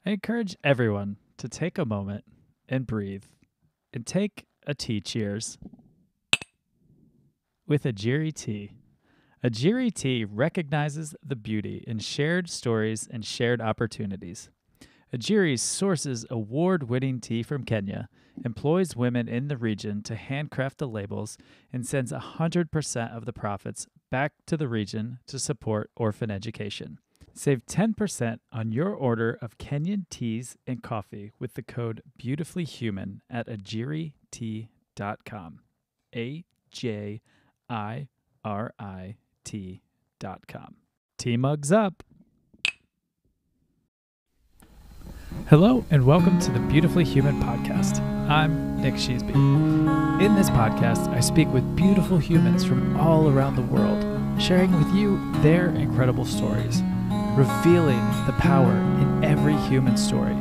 I encourage everyone to take a moment and breathe and take a tea cheers with a Ajiri tea. A Ajiri tea recognizes the beauty in shared stories and shared opportunities. Ajiri sources award-winning tea from Kenya, employs women in the region to handcraft the labels, and sends 100% of the profits back to the region to support orphan education. Save 10% on your order of Kenyan teas and coffee with the code BeautifullyHuman at ajiritea.com. AJIRIT.com. Tea mugs up. Hello and welcome to the Beautifully Human podcast. I'm Nick Sheesby. In this podcast, I speak with beautiful humans from all around the world, sharing with you their incredible stories, revealing the power in every human story,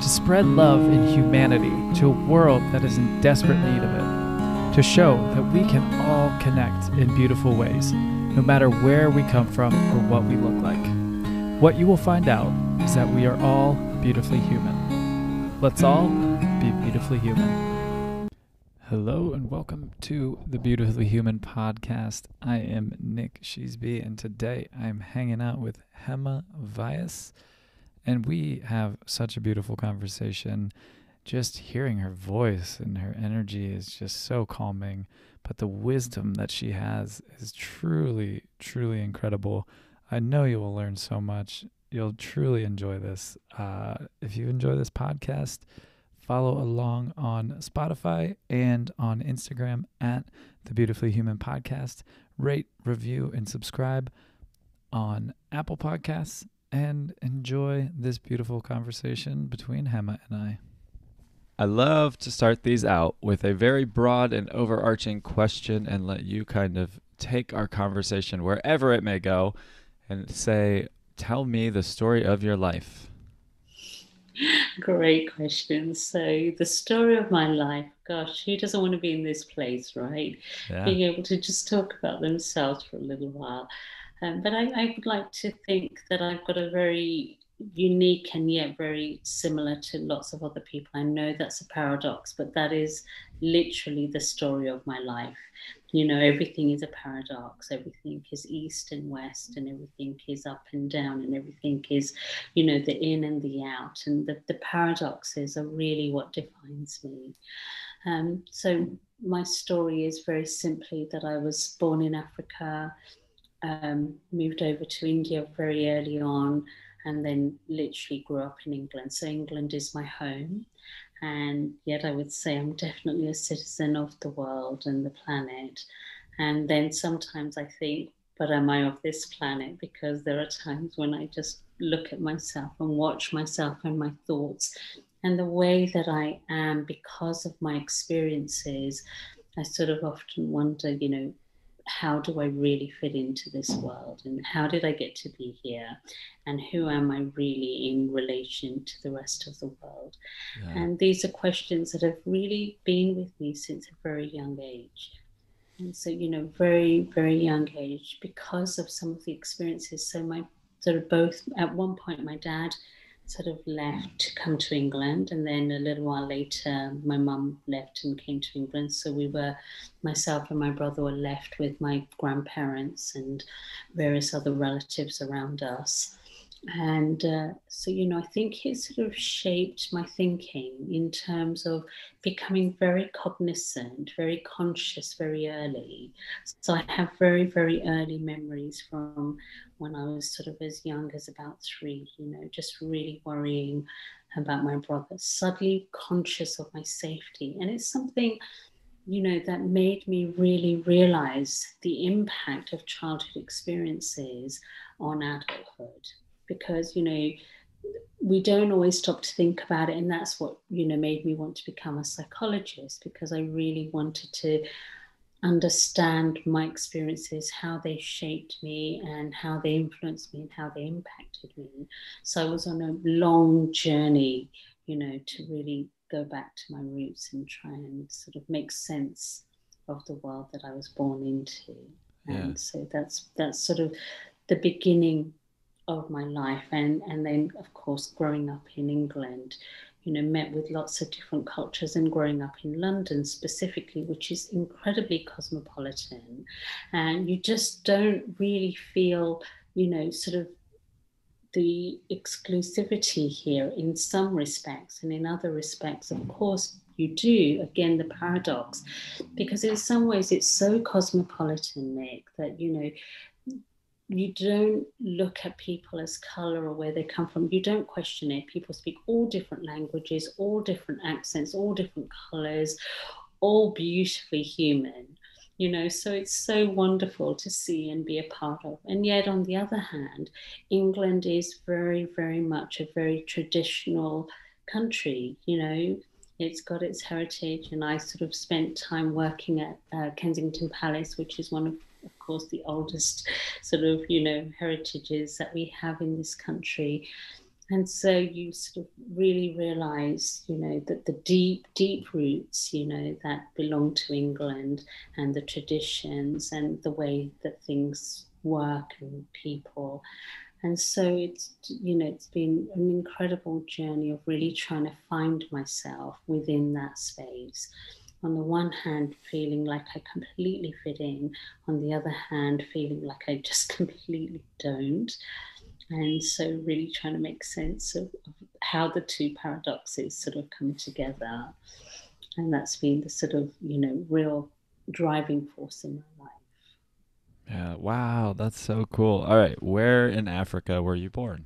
to spread love and humanity to a world that is in desperate need of it, to show that we can all connect in beautiful ways, no matter where we come from or what we look like. What you will find out is that we are all beautifully human. Let's all be beautifully human. Hello and welcome to the Beautifully Human podcast. I am Nick Sheesby, and today I'm hanging out with Hema Vyas, and we have such a beautiful conversation. Just hearing her voice and her energy is just so calming, but the wisdom that she has is truly, truly incredible. I know you will learn so much. You'll truly enjoy this. If you enjoy this podcast, follow along on Spotify and on Instagram at the Beautifully Human Podcast. Rate, review, and subscribe on Apple Podcasts, and enjoy this beautiful conversation between Hema and I. I love to start these out with a very broad and overarching question and let you kind of take our conversation wherever it may go and say, tell me the story of your life. Great question. So the story of my life, gosh, who doesn't want to be in this place, right? Yeah. Being able to just talk about themselves for a little while. But I would like to think that I've got a very unique and yet very similar to lots of other people. I know that's a paradox, but that is literally the story of my life. You know, everything is a paradox. Everything is east and west, and everything is up and down, and everything is, you know, the in and the out. And the paradoxes are really what defines me. So my story is very simply that I was born in Africa, moved over to India very early on, and then literally grew up in England. So England is my home. And yet I would say I'm definitely a citizen of the world and the planet. And then sometimes I think, but am I of this planet? Because there are times when I just look at myself and watch myself and my thoughts and the way that I am because of my experiences. I sort of often wonder, you know, how do I really fit into this world, and how did I get to be here, and who am I really in relation to the rest of the world? Yeah. And these are questions that have really been with me since a very young age. And so, you know, very, very young age, because of some of the experiences. So my sort of both, at one point, my dad sort of left to come to England, and then a little while later my mum left and came to England. So we were, myself and my brother were left with my grandparents and various other relatives around us. And so, you know, I think it sort of shaped my thinking in terms of becoming very cognizant, very conscious very early. So I have very, very early memories from when I was sort of as young as about 3, you know, just really worrying about my brother, suddenly conscious of my safety. And it's something, you know, that made me really realize the impact of childhood experiences on adulthood. Because, you know, we don't always stop to think about it. And that's what, you know, made me want to become a psychologist, because I really wanted to understand my experiences, how they shaped me and how they influenced me and how they impacted me. So I was on a long journey, you know, to really go back to my roots and try and sort of make sense of the world that I was born into. Yeah. And so that's sort of the beginning of my life, and then of course growing up in England, met with lots of different cultures, and growing up in London specifically, which is incredibly cosmopolitan, and you just don't really feel, sort of the exclusivity here in some respects, and in other respects, of course, you do. Again, the paradox, because in some ways it's so cosmopolitan, Nick, that you don't look at people as color or where they come from. You don't question it. People speak all different languages, all different accents, all different colors, all beautifully human. So it's so wonderful to see and be a part of. And yet, on the other hand, England is very, very much a very traditional country. It's got its heritage, and I sort of spent time working at Kensington Palace, which is one of course, the oldest sort of, heritages that we have in this country. And so you sort of really realize, that the deep, deep roots, that belong to England, and the traditions and the way that things work and people. And so it's been an incredible journey of really trying to find myself within that space. On the one hand, feeling like I completely fit in, on the other hand, feeling like I just completely don't. And so really trying to make sense of how the two paradoxes sort of come together. And that's been the sort of, real driving force in my life. Yeah. Wow. That's so cool. All right. Where in Africa were you born?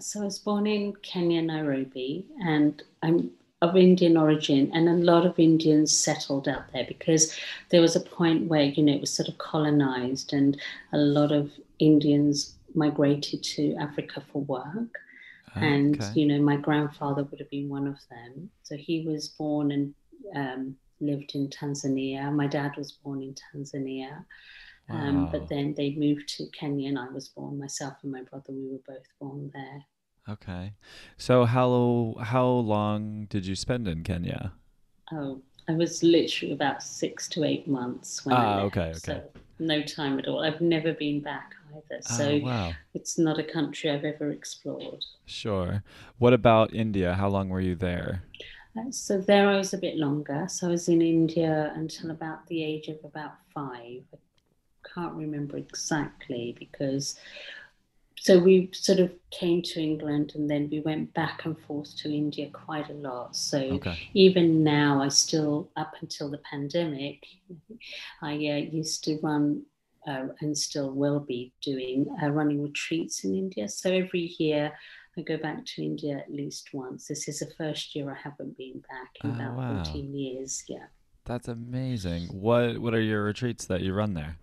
So I was born in Kenya, Nairobi, and I'm of Indian origin, and a lot of Indians settled out there because there was a point where, it was sort of colonized, and a lot of Indians migrated to Africa for work. And, Okay. my grandfather would have been one of them. So he was born and lived in Tanzania. My dad was born in Tanzania. But Wow. then they moved to Kenya, and I was born, myself and my brother, we were both born there. Okay. So how long did you spend in Kenya? Oh, I was literally about 6 to 8 months when I left, Okay. Okay. so no time at all. I've never been back either, Oh, so wow. it's not a country I've ever explored. Sure. What about India? How long were you there? So there I was a bit longer. So I was in India until about the age of about 5. I can't remember exactly because so we sort of came to England, and then we went back and forth to India quite a lot. So Okay. even now, I still, up until the pandemic, I used to run and still will be doing running retreats in India. So every year I go back to India at least once. This is the first year I haven't been back in Oh, about wow. 14 years. Yeah. That's amazing. What are your retreats that you run there?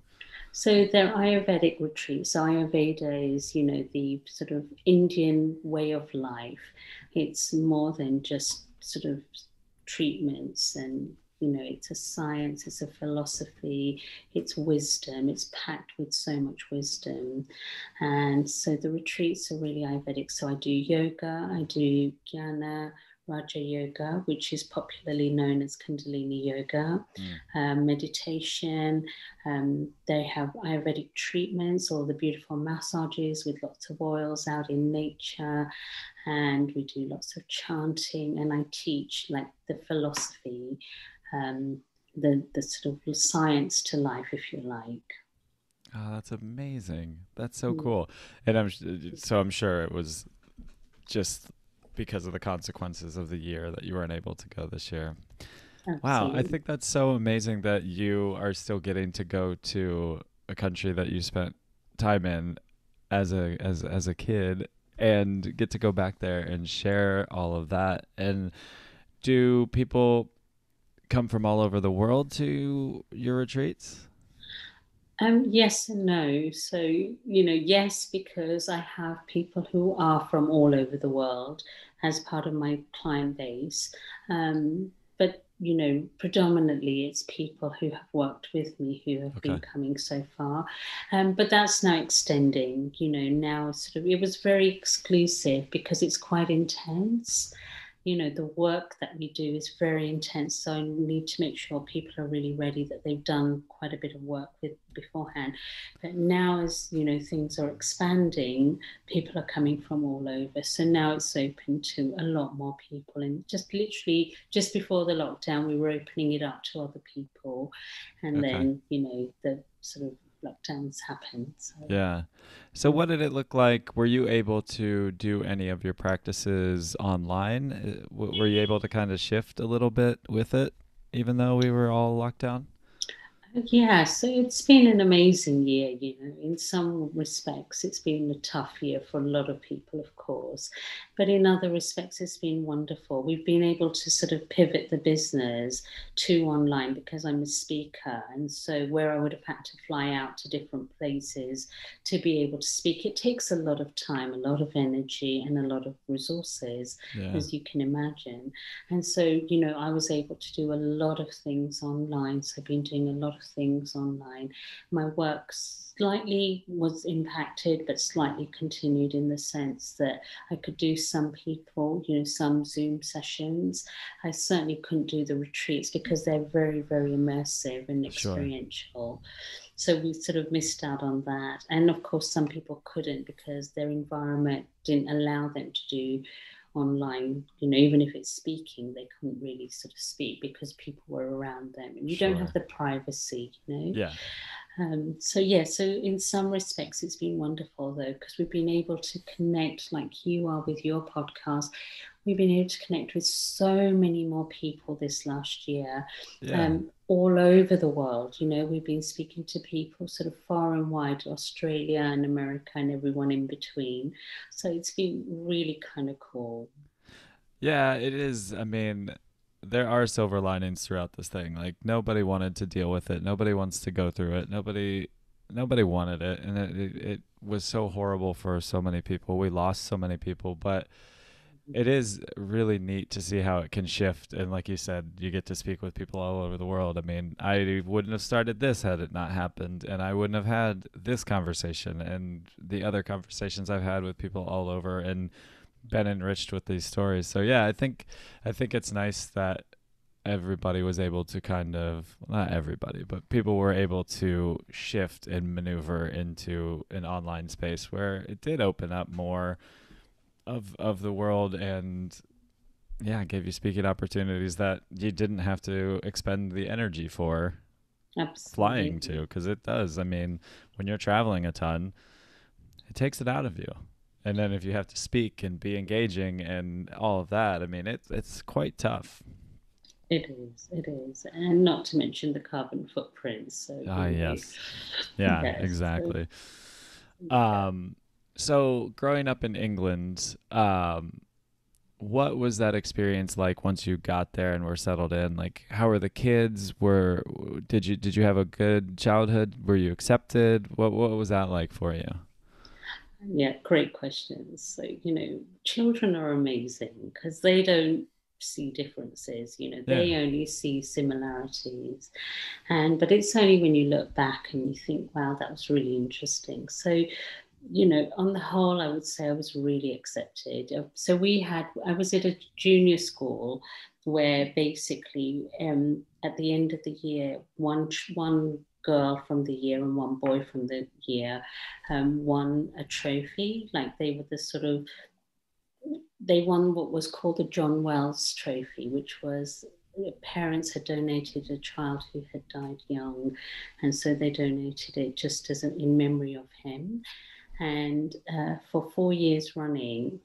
So they're Ayurvedic retreats. So Ayurveda is, the sort of Indian way of life. It's more than just sort of treatments, and it's a science, it's a philosophy, it's wisdom, it's packed with so much wisdom. And so the retreats are really Ayurvedic. So I do yoga, I do jnana, Raja Yoga, which is popularly known as Kundalini Yoga, Hmm. meditation. They have Ayurvedic treatments, all the beautiful massages with lots of oils out in nature, and we do lots of chanting. And I teach like the philosophy, um, the sort of science to life, if you like. Oh, that's amazing. That's so Mm, cool. And I'm sure it was just because of the consequences of the year that you weren't able to go this year. Wow, I absolutely. think that's so amazing that you are still getting to go to a country that you spent time in as a kid and get to go back there and share all of that. And do people come from all over the world to your retreats? Yes and no. So, yes, because I have people who are from all over the world as part of my client base. But, predominantly it's people who have worked with me who have been Okay. coming so far. But that's now extending, now sort of, it was very exclusive because it's quite intense. the work that we do is very intense. So I need to make sure people are really ready, that they've done quite a bit of work with beforehand. But now, as things are expanding, people are coming from all over. So now it's open to a lot more people. And just literally just before the lockdown, we were opening it up to other people. And Okay. then, the sort of lockdowns happened. So. Yeah. So what did it look like? Were you able to do any of your practices online? Were you able to kind of shift a little bit with it, even though we were all locked down? Yeah, so it's been an amazing year, In some respects, it's been a tough year for a lot of people, of course. But in other respects, it's been wonderful. We've been able to sort of pivot the business to online because I'm a speaker. And so where I would have had to fly out to different places to be able to speak, it takes a lot of time, a lot of energy, and a lot of resources, Yeah. as you can imagine. And so, I was able to do a lot of things online. So I've been doing a lot of things online. My work slightly was impacted, but slightly continued in the sense that I could do some people, some Zoom sessions. I certainly couldn't do the retreats because they're very, very immersive and Sure. experiential. So we sort of missed out on that. And of course, some people couldn't because their environment didn't allow them to do online, even if it's speaking, they couldn't really sort of speak because people were around them and you don't have the privacy, Yeah. So in some respects it's been wonderful though, because we've been able to connect like you are with your podcast. We've been able to connect with so many more people this last year, Yeah. all over the world. We've been speaking to people sort of far and wide, Australia and America and everyone in between. So it's been really kind of cool. Yeah, it is. I mean, there are silver linings throughout this thing. Like nobody wanted to deal with it. Nobody wants to go through it. Nobody wanted it, and it was so horrible for so many people. We lost so many people, but it is really neat to see how it can shift. And like you said, you get to speak with people all over the world. I mean, I wouldn't have started this had it not happened, and I wouldn't have had this conversation and the other conversations I've had with people all over, and been enriched with these stories. So yeah, I think it's nice that everybody was able to kind of, not everybody, but people were able to shift and maneuver into an online space where it did open up more of the world, and yeah, gave you speaking opportunities that you didn't have to expend the energy for flying Absolutely. to, because it does. I mean, when you're traveling a ton, it takes it out of you. And then if you have to speak and be engaging and all of that, I mean, it's quite tough. It is. And not to mention the carbon footprint. So, Ah, yes. Yeah, yes. So, exactly. yeah. Um, so growing up in England, what was that experience like once you got there and were settled in? Like, how were the kids? Did you have a good childhood? Were you accepted? What was that like for you? Yeah, great questions. So, children are amazing because they don't see differences, Yeah. they only see similarities. But it's only when you look back and you think, wow, that was really interesting. So, on the whole, I would say I was really accepted. So I was at a junior school where basically at the end of the year, one girl from the year and one boy from the year won a trophy. Like they won what was called the John Wells Trophy, which was parents had donated a child who had died young, and so they donated it just in memory of him. And for 4 years running,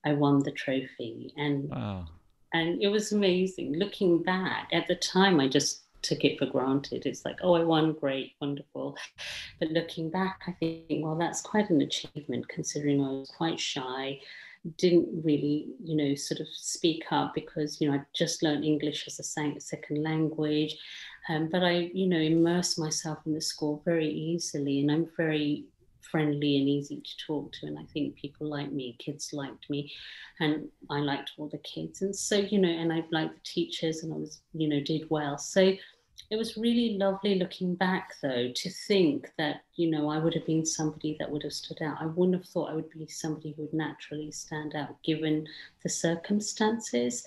I won the trophy, Wow. and it was amazing. Looking back at the time, I just took it for granted. It's like, oh, I won, great, wonderful. But looking back, I think, well, that's quite an achievement considering I was quite shy, didn't really, sort of speak up because, I just learned English as a second language. But I, immersed myself in the school very easily, and I'm very friendly and easy to talk to. And I think people like me, kids liked me, and I liked all the kids. And so, and I liked the teachers, and I was, did well. So It was really lovely looking back, though, to think that, I would have been somebody that would have stood out. I wouldn't have thought I would be somebody who would naturally stand out given the circumstances.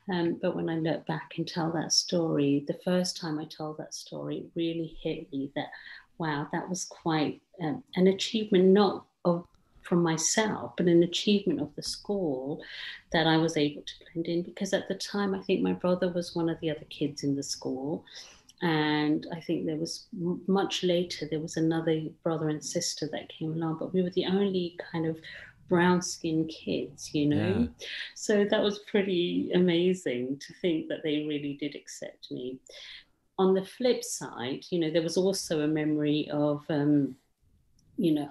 But when I look back and tell that story, the first time I told that story, it really hit me that, wow, that was quite an achievement, not from myself, but an achievement of the school, that I was able to blend in. Because at the time, I think my brother was one of the other kids in the school. And I think there was much later, there was another brother and sister that came along, but we were the only kind of brown skinned kids, Yeah. So that was pretty amazing to think that they really did accept me. On the flip side, there was also a memory of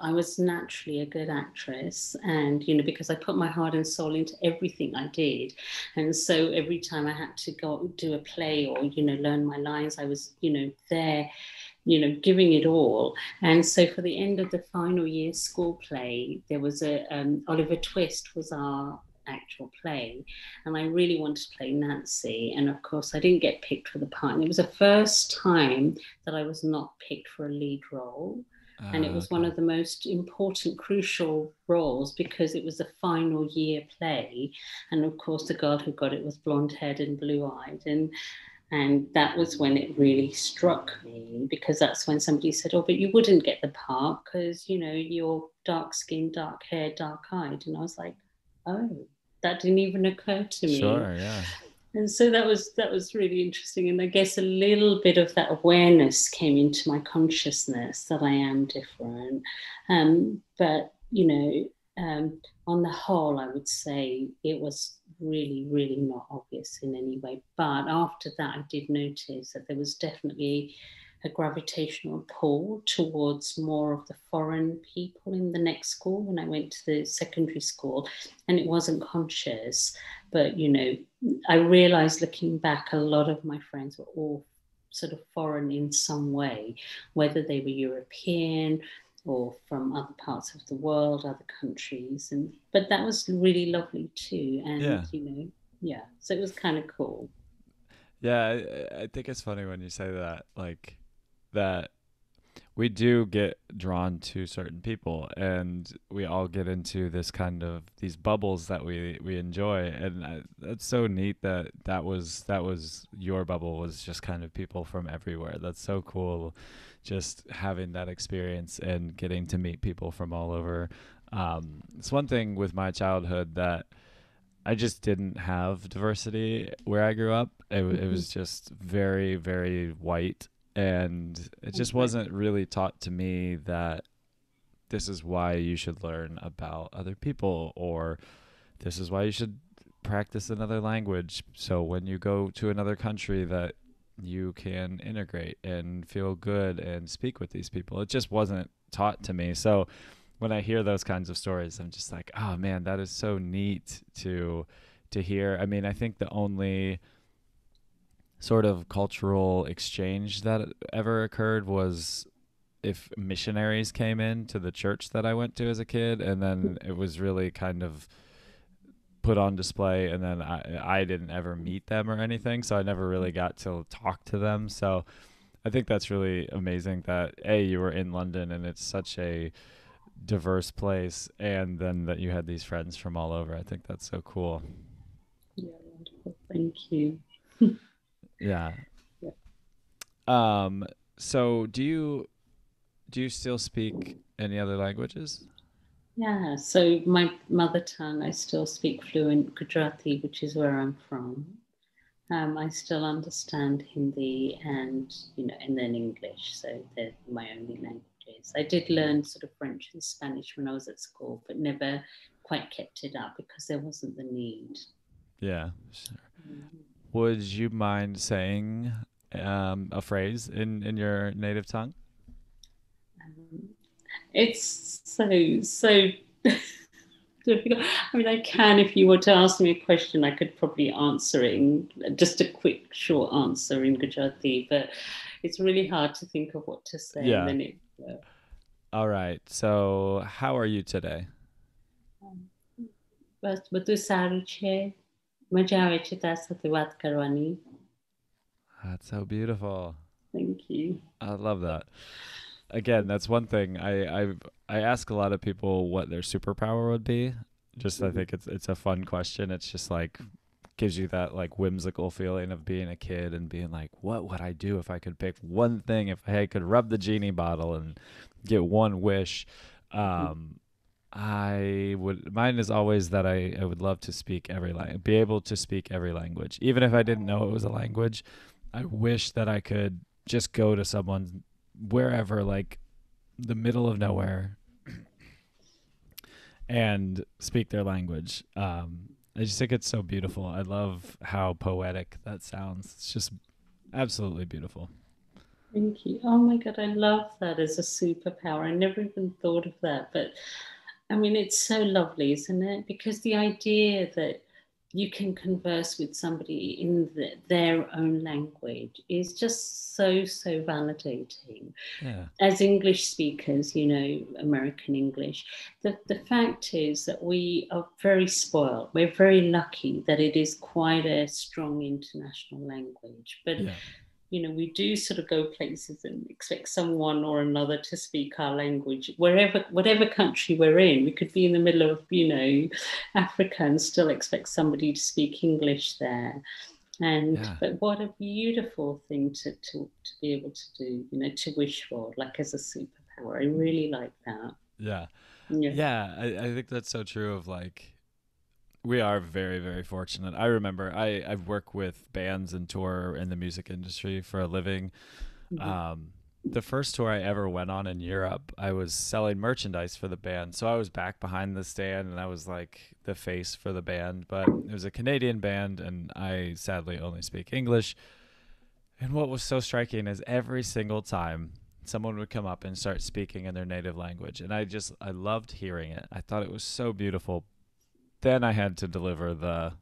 I was naturally a good actress, and, because I put my heart and soul into everything I did. And so every time I had to go do a play or, learn my lines, I was, there, giving it all. And so for the end of the final year school play, there was Oliver Twist was our actual play, and I really wanted to play Nancy, and of course I didn't get picked for the part, and it was the first time that I was not picked for a lead role. And it was one Okay. of the most important, crucial roles, because it was the final year play. And of course, the girl who got it was blonde haired and blue eyed. And that was when it really struck me, because that's when somebody said, oh, but you wouldn't get the part because, you're dark skinned, dark haired, dark eyed. And I was like, oh, that didn't even occur to me. Sure, yeah. And so that was really interesting. And I guess a little bit of that awareness came into my consciousness that I am different. But, on the whole, I would say it was really, really not obvious in any way. But after that, I did notice that there was definitely a gravitational pull towards more of the foreign people in the next school when I went to the secondary school. And it wasn't conscious, but, I realized looking back, a lot of my friends were all sort of foreign in some way, whether they were European or from other parts of the world, other countries. But that was really lovely too. And, Yeah. yeah, so it was kind of cool. Yeah, I think it's funny when you say that, like that we do get drawn to certain people, and we all get into this kind of these bubbles that we enjoy, and that's so neat that that was your bubble, was just kind of people from everywhere. That's so cool, just having that experience and getting to meet people from all over. It's one thing with my childhood that I just didn't have diversity where I grew up. It Mhm. was just very, very white. And it just Okay. wasn't really taught to me that this is why you should learn about other people, or this is why you should practice another language. So when you go to another country, that you can integrate and feel good and speak with these people. It just wasn't taught to me. So when I hear those kinds of stories, I'm just like, oh man, that is so neat to hear. I mean, I think the only sort of cultural exchange that ever occurred was if missionaries came in to the church that I went to as a kid, and then it was really kind of put on display, and then I didn't ever meet them or anything, so I never really got to talk to them. So I think that's really amazing that you were in London and it's such a diverse place, and then that you had these friends from all over. I think that's so cool. Yeah, wonderful. Thank you. Yeah. Yeah. Um so do you still speak any other languages? Yeah, so my mother tongue, I still speak fluent Gujarati, which is where I'm from. I still understand Hindi and then English. So they're my only languages. I did learn sort of French and Spanish when I was at school, but never quite kept it up because there wasn't the need. Yeah, sure. Mm. Would you mind saying a phrase in your native tongue? Um, it's so difficult. I mean, I can, if you were to ask me a question, I could probably answer it in just a quick, short answer in Gujarati, but it's really hard to think of what to say, and Yeah. then it. All right. So, how are you today? બસ બધું સારું છે. મજા આવે છે તારા સાથે વાત કરવાની. That's so beautiful. Thank you. I love that. Again, that's one thing I ask a lot of people what their superpower would be. Just I think it's a fun question. It's just like gives you that like whimsical feeling of being a kid and being like, what would I do if I could pick one thing? If I could rub the genie bottle and get one wish, I would. Mine is always that I would love to speak every language, be able to speak every language, even if I didn't know it was a language. I wish that I could just go to someone wherever, like the middle of nowhere, and speak their language. I just think it's so beautiful. I love how poetic that sounds. It's just absolutely beautiful. Thank you. Oh my God, I love that as a superpower. I never even thought of that. But I mean, it's so lovely, isn't it? Because the idea that you can converse with somebody in their own language is just so validating. Yeah. As English speakers, American English, the fact is that we are very spoiled. We're very lucky that it is quite a strong international language. But Yeah. we do sort of go places and expect someone or another to speak our language, whatever country we're in. We could be in the middle of, Africa and still expect somebody to speak English there. Yeah. But what a beautiful thing to be able to do, to wish for, like as a superpower. I really like that. Yeah. Yeah. Yeah. I think that's so true of like we are very, very fortunate. I remember I've worked with bands and tour in the music industry for a living. Mhm. Um, the first tour I ever went on in Europe, I was selling merchandise for the band. So I was back behind the stand and I was like the face for the band. But it was a Canadian band and I sadly only speak English. And what was so striking is every single time someone would come up and start speaking in their native language. And I loved hearing it. I thought it was so beautiful. Then I had to deliver the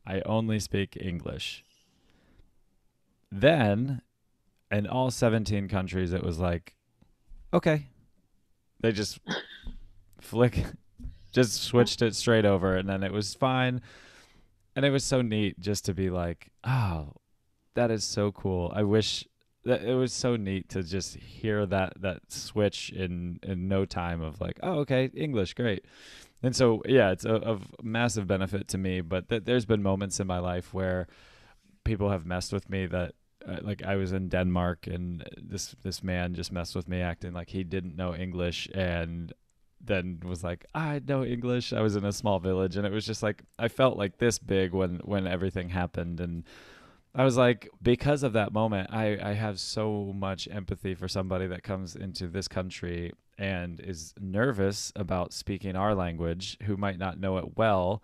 I only speak English. Then in all 17 countries, it was like, okay. They just flick, just switched it straight over, and then it was fine. And it was so neat just to be like, oh, that is so cool. I wish that it was so neat to just hear that switch in no time of like, oh, okay, English, great. And so, yeah, it's of massive benefit to me. But there's been moments in my life where people have messed with me that like I was in Denmark and this man just messed with me acting like he didn't know English and then was like I know English. I was in a small village and it was just like I felt like this big when everything happened and I was like because of that moment I have so much empathy for somebody that comes into this country and is nervous about speaking our language who might not know it well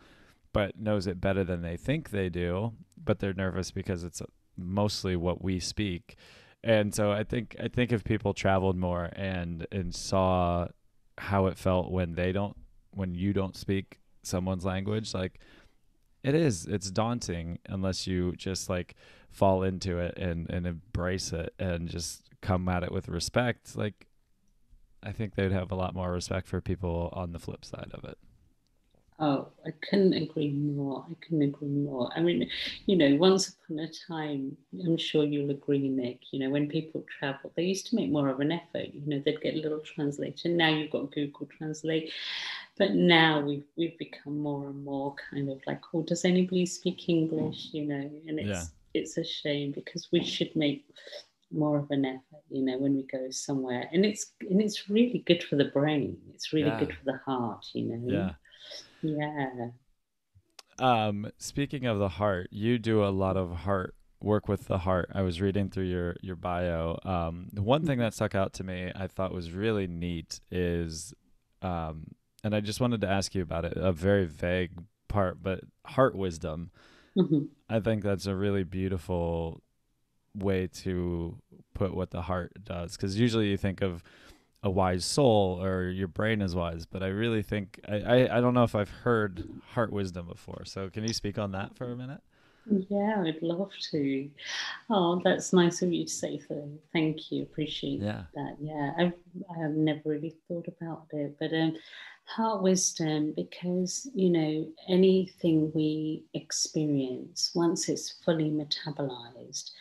but knows it better than they think they do, but they're nervous because it's mostly what we speak. And so I think if people traveled more and saw how it felt when you don't speak someone's language, like it's daunting unless you just like fall into it and embrace it and just come at it with respect. Like I think they'd have a lot more respect for people on the flip side of it. Oh, I couldn't agree more. I couldn't agree more. I mean, once upon a time, I'm sure you'll agree, Nick, when people travel, they used to make more of an effort. They'd get a little translator. Now you've got Google Translate. But now we've become more and more kind of like, oh, does anybody speak English? And Yeah. it's a shame because we should make more of an effort, when we go somewhere. And it's really good for the brain. It's really Yeah. good for the heart. Yeah. Yeah. Speaking of the heart, you do a lot of heart work with the heart. I was reading through your bio. The one thing that stuck out to me, I thought was really neat, is, and I just wanted to ask you about it. A very vague part, but heart wisdom. Mhm. I think that's a really beautiful way to put what the heart does, because usually you think of a wise soul or your brain is wise, but I really think I don't know if I've heard heart wisdom before. So can you speak on that for a minute? Yeah, I'd love to. Oh, that's nice of you to say so. Thank you. Appreciate Yeah. that. Yeah, I've never really thought about it, but heart wisdom, because anything we experience once it's fully metabolized,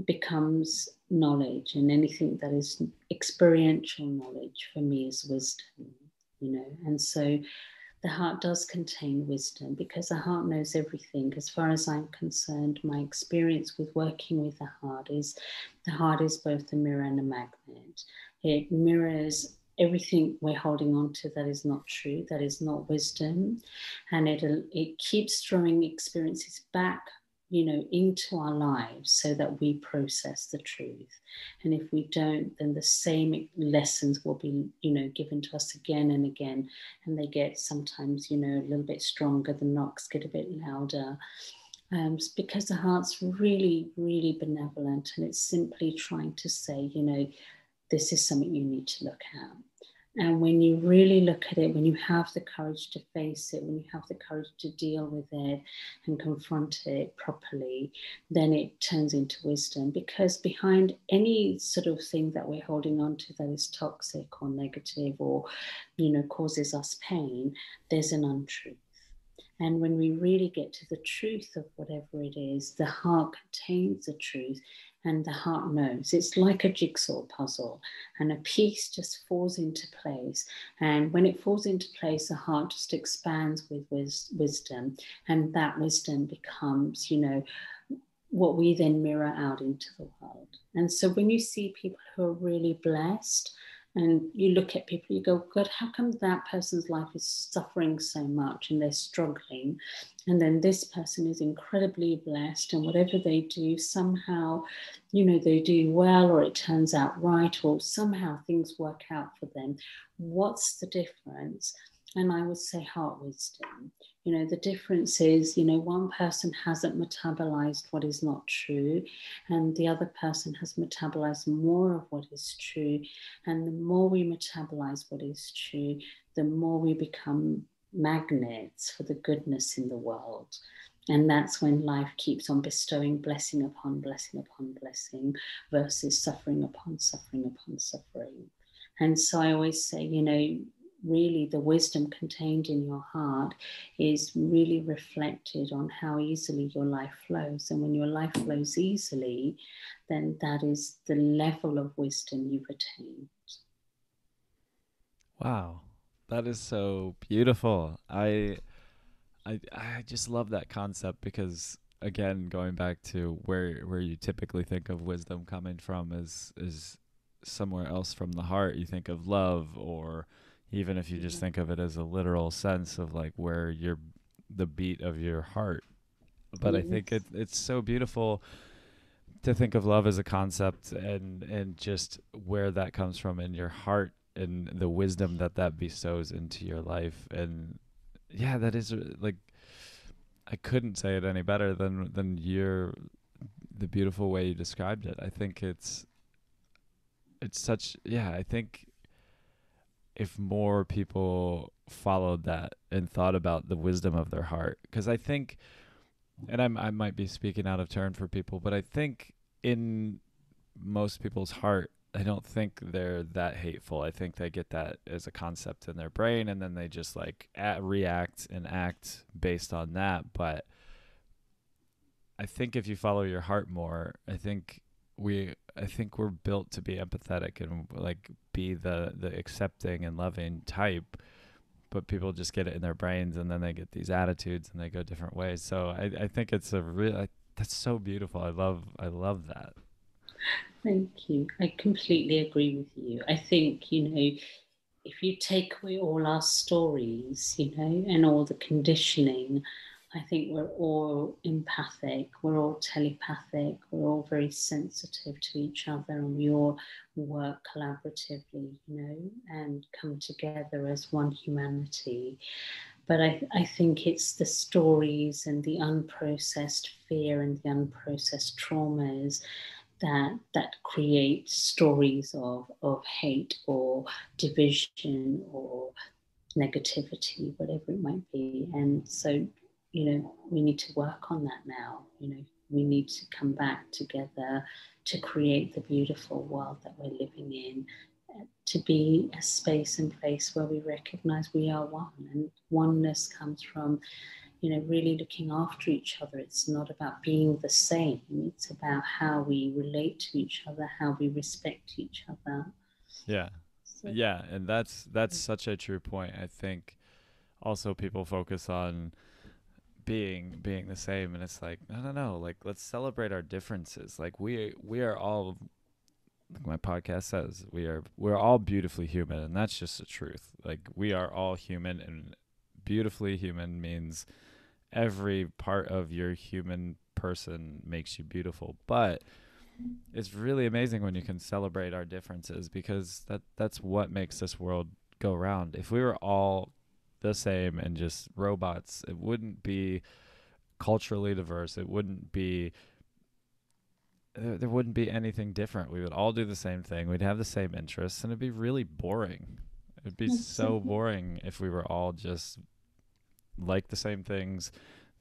becomes knowledge, and anything that is experiential knowledge for me is wisdom, and so the heart does contain wisdom, because the heart knows everything. As far as I'm concerned, my experience with working with the heart is both a mirror and a magnet. It mirrors everything we're holding on to that is not true, that is not wisdom, and it keeps throwing experiences back into our lives so that we process the truth. And if we don't, then the same lessons will be given to us again and again, and they get sometimes a little bit stronger, the knocks get a bit louder, because the heart's really, really benevolent, and it's simply trying to say, this is something you need to look at. And when you really look at it, when you have the courage to face it, when you have the courage to deal with it and confront it properly, then it turns into wisdom. Because behind any sort of thing that we're holding on to that is toxic or negative or, causes us pain, there's an untruth. And when we really get to the truth of whatever it is, the heart contains the truth, and the heart knows. It's like a jigsaw puzzle, and a piece just falls into place. And when it falls into place, the heart just expands with wisdom, and that wisdom becomes, what we then mirror out into the world. And so when you see people who are really blessed, and you look at people, you go, God, how come that person's life is suffering so much and they're struggling? And then this person is incredibly blessed, and whatever they do, somehow, they do well, or it turns out right, or somehow things work out for them. What's the difference? And I would say heart wisdom. The difference is, one person hasn't metabolized what is not true, and the other person has metabolized more of what is true. And the more we metabolize what is true, the more we become magnets for the goodness in the world. And that's when life keeps on bestowing blessing upon blessing upon blessing, versus suffering upon suffering upon suffering. And so I always say, really the wisdom contained in your heart is really reflected on how easily your life flows. And when your life flows easily, then that is the level of wisdom you've attained. Wow, that is so beautiful. I just love that concept, because again, going back to where you typically think of wisdom coming from is somewhere else from the heart. You think of love, or even if you just think of it as a literal sense of like where the beat of your heart. But I think it's so beautiful to think of love as a concept, and just where that comes from in your heart, and the wisdom that bestows into your life. And yeah, that is like, I couldn't say it any better than the beautiful way you described it. I think it's such, yeah, I think if more people followed that and thought about the wisdom of their heart, because I think, and I might be speaking out of turn for people, but I think in most people's heart, I don't think they're that hateful. I think they get that as a concept in their brain, and then they just like react and act based on that. But I think if you follow your heart more, I think we're built to be empathetic and like be the accepting and loving type. But people just get it in their brains, and then they get these attitudes and they go different ways. So I think it's that's so beautiful. I love that. Thank you. I completely agree with you. I think, if you take away all our stories, and all the conditioning, I think we're all empathic, we're all telepathic, we're all very sensitive to each other, and we all work collaboratively, and come together as one humanity. But I think it's the stories and the unprocessed fear and the unprocessed traumas that create stories of hate or division or negativity, whatever it might be. And so, we need to work on that now. We need to come back together to create the beautiful world that we're living in, to be a space and place where we recognize we are one, and oneness comes from really looking after each other. It's not about being the same. It's about how we relate to each other, how we respect each other. Yeah. So, Yeah, and that's such a true point. I think also people focus on being the same, and it's like, no, like let's celebrate our differences. Like we are all, like my podcast says, we're all beautifully human, and that's just the truth. Like we are all human, and beautifully human means every part of your human person makes you beautiful. But it's really amazing when you can celebrate our differences, because that's what makes this world go round. If we were all the same and just robots, it wouldn't be culturally diverse. It wouldn't be there wouldn't be anything different. We would all do the same thing. We'd have the same interests, and it'd be really boring. It'd be so boring if we were all just like the same things,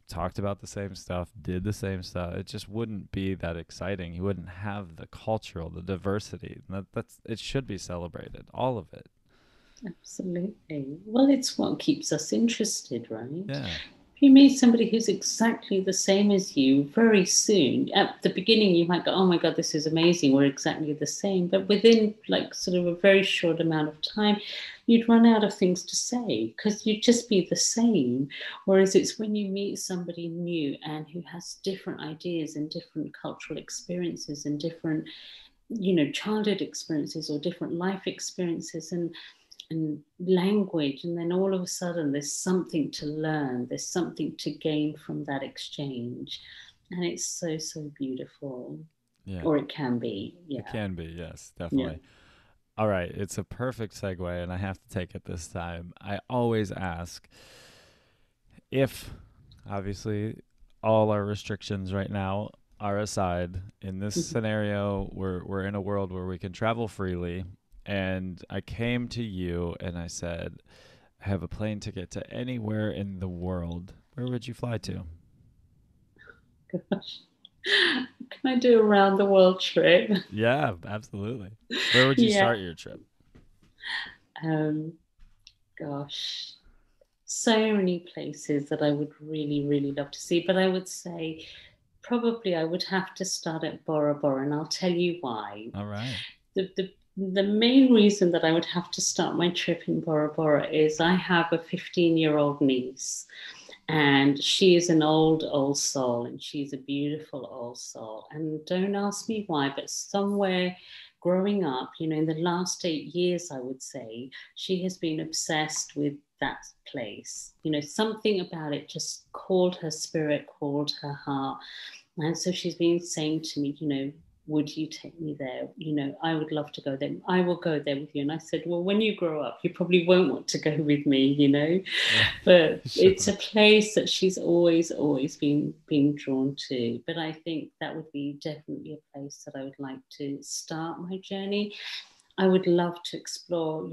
talked about the same stuff, did the same stuff. It just wouldn't be that exciting. You wouldn't have the cultural, the diversity. That's it should be celebrated, all of it. Absolutely. Well, it's what keeps us interested, right? Yeah. If you meet somebody who's exactly the same as you, very soon, at the beginning, you might go, oh my God, this is amazing. We're exactly the same. But within like sort of a very short amount of time, you'd run out of things to say because you'd just be the same. Whereas it's when you meet somebody new and who has different ideas and different cultural experiences and different, childhood experiences or different life experiences and language, and then all of a sudden there's something to learn, there's something to gain from that exchange, and it's so beautiful. Yeah. Or it can be. It can be, yes, definitely. All right, it's a perfect segue, and I have to take it this time. I always ask if, obviously, all our restrictions right now are aside. In this scenario, we're in a world where we can travel freely, and I came to you and I said, I have a plane ticket to anywhere in the world. Where would you fly to? Gosh. Can I do a round the world trip? Yeah, absolutely. Where would you start your trip? Gosh, so many places that I would really love to see, but I would say probably I would have to start at Bora Bora, and I'll tell you why. All right. The main reason that I would have to start my trip in Bora Bora is I have a 15-year-old niece, and she is an old soul, and she's a beautiful old soul. And don't ask me why, but somewhere growing up, in the last 8 years, I would say, she has been obsessed with that place. Something about it just called her spirit, called her heart. And so she's been saying to me, would you take me there? I would love to go there. I will go there with you. And I said, well, when you grow up, you probably won't want to go with me, Yeah, but sure. It's a place that she's always been drawn to. But I think that would be definitely a place that I would like to start my journey. I would love to explore,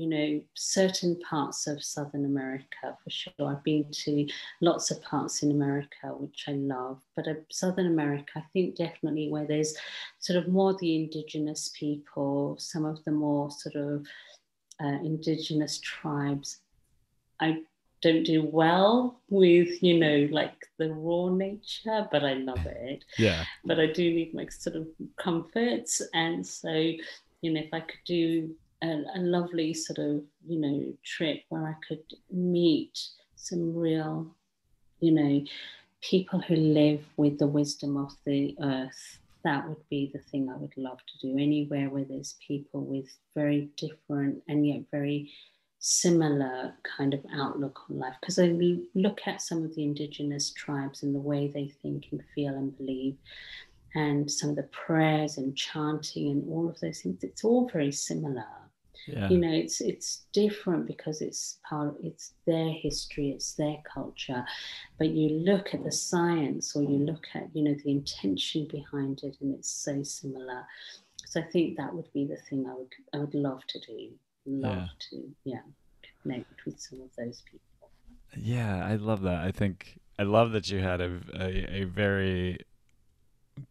certain parts of Southern America for sure. I've been to lots of parts in America, which I love, but Southern America, I think definitely where there's sort of more the indigenous people, some of the more sort of indigenous tribes. I don't do well with, like the raw nature, but I love it. Yeah. But I do need my sort of comforts. And so, if I could do a lovely sort of, trip where I could meet some real, people who live with the wisdom of the earth, that would be the thing I would love to do. Anywhere where there's people with very different and yet very similar kind of outlook on life. Because I look at some of the indigenous tribes and the way they think and feel and believe, and some of the prayers and chanting and all of those things, it's all very similar. Yeah. It's different because it's their history, it's their culture. But you look at the science, or you look at, the intention behind it, and it's so similar. So I think that would be the thing I would love to do. To connect with some of those people. Yeah, I love that. I love that you had a very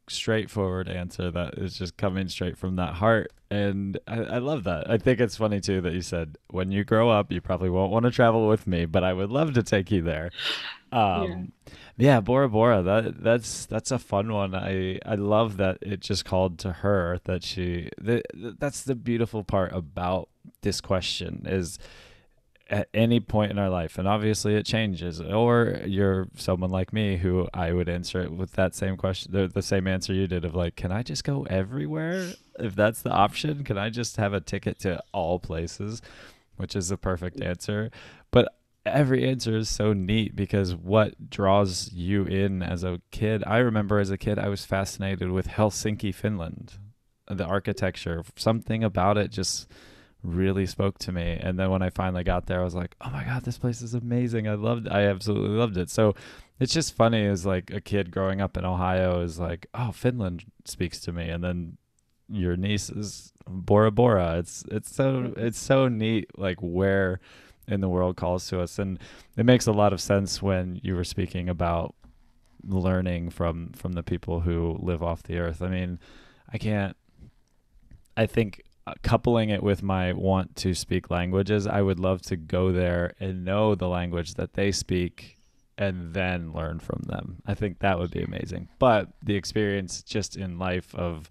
straightforward answer that is just coming straight from that heart. And I love that. I think it's funny too that you said when you grow up, you probably won't want to travel with me, but I would love to take you there. Yeah. Yeah, Bora Bora. That's a fun one. I love that it just called to her that that's the beautiful part about this question is at any point in our life, and obviously it changes, or you're someone like me who I would answer it with that same question, the same answer you did of like, can I just go everywhere? If that's the option, can I just have a ticket to all places? Which is the perfect answer. But every answer is so neat because what draws you in as a kid? I remember as a kid, I was fascinated with Helsinki, Finland, the architecture, something about it just really spoke to me. And then when I finally got there, I was like, oh my God, this place is amazing. I absolutely loved it. So it's just funny as like a kid growing up in Ohio is like, oh, Finland speaks to me. And then your niece is Bora Bora. It's so neat like where in the world calls to us. And it makes a lot of sense when you were speaking about learning from the people who live off the earth. I mean, I can't I think coupling it with my want to speak languages, I would love to go there and know the language that they speak and then learn from them. I think that would be amazing. But the experience just in life of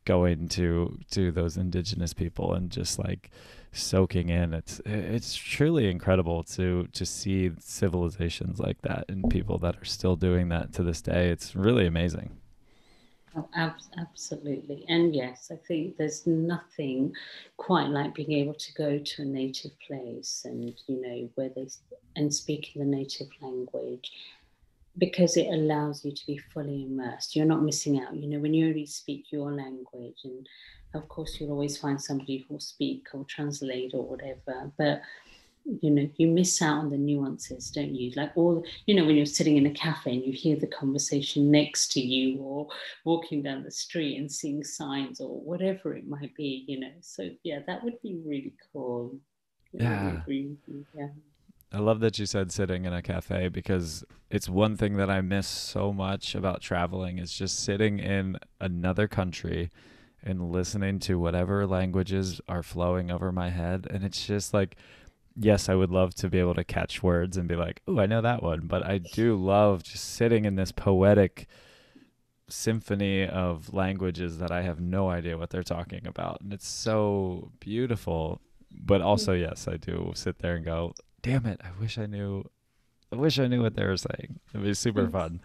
going to those indigenous people and just like soaking in, it's truly incredible to see civilizations like that and people that are still doing that to this day. It's really amazing. Oh, absolutely. And yes, I think there's nothing quite like being able to go to a native place and, where and speak in the native language, because it allows you to be fully immersed. You're not missing out. When you only speak your language, and of course, you'll always find somebody who will speak or translate or whatever, but you miss out on the nuances, don't you? Like when you're sitting in a cafe and you hear the conversation next to you, or walking down the street and seeing signs or whatever it might be. So yeah, that would be really cool. I really Yeah. agree with you. Yeah. I love that you said sitting in a cafe because it's one thing that I miss so much about traveling is just sitting in another country and listening to whatever languages are flowing over my head. And it's just like, yes, I would love to be able to catch words and be like, oh, I know that one. But I do love just sitting in this poetic symphony of languages that I have no idea what they're talking about. And it's so beautiful. But also, yes, I do sit there and go, damn it, I wish I knew what they were saying. It'd be super fun.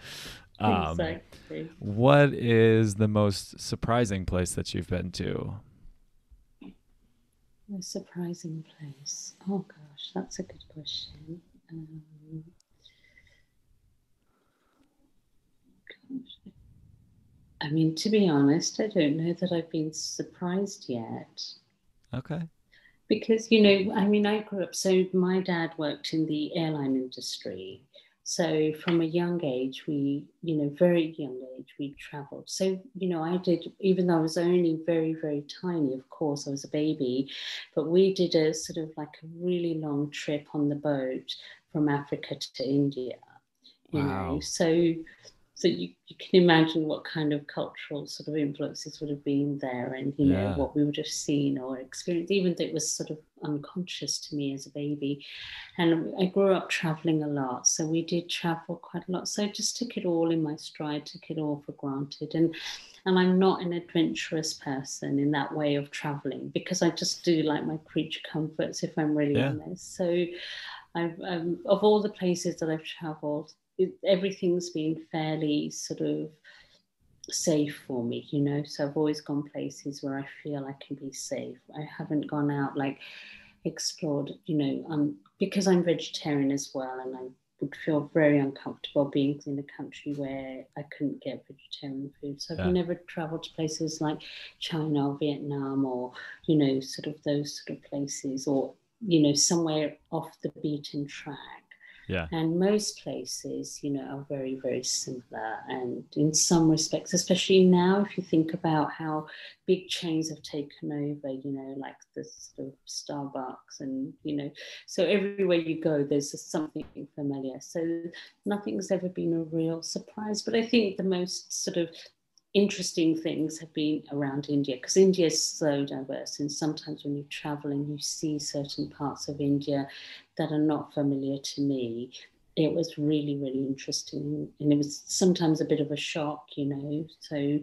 Um, Exactly. what is the most surprising place that you've been to? A surprising place. Oh gosh, that's a good question. Gosh. I mean, to be honest, I don't know that I've been surprised yet. Okay. Because, I mean, I grew up, so my dad worked in the airline industry. So from a young age, very young age, we traveled. So, I did, even though I was only very, very tiny, of course, I was a baby, but we did a sort of like a really long trip on the boat from Africa to India, Wow. so you can imagine what kind of cultural sort of influences would have been there, and Yeah. what we would have seen or experienced, even though it was sort of unconscious to me as a baby. And I grew up traveling a lot, so we did travel quite a lot, so I just took it all in my stride, took it all for granted. And I'm not an adventurous person in that way of traveling, because I just do like my creature comforts, if I'm really Yeah. honest. So I've of all the places that I've traveled, everything's been fairly sort of safe for me, So I've always gone places where I feel I can be safe. I haven't gone out like explored, because I'm vegetarian as well, and I would feel very uncomfortable being in a country where I couldn't get vegetarian food. So I've Yeah. never traveled to places like China or Vietnam, or sort of those sort of places, or somewhere off the beaten track. Yeah. And most places, are very, very similar. And in some respects, especially now, if you think about how big chains have taken over, like the sort of Starbucks, and, so everywhere you go, there's something familiar. So nothing's ever been a real surprise. But I think the most sort of interesting things have been around India, because India is so diverse, and sometimes when you travel and you see certain parts of India that are not familiar to me, it was really, really interesting, and it was sometimes a bit of a shock, So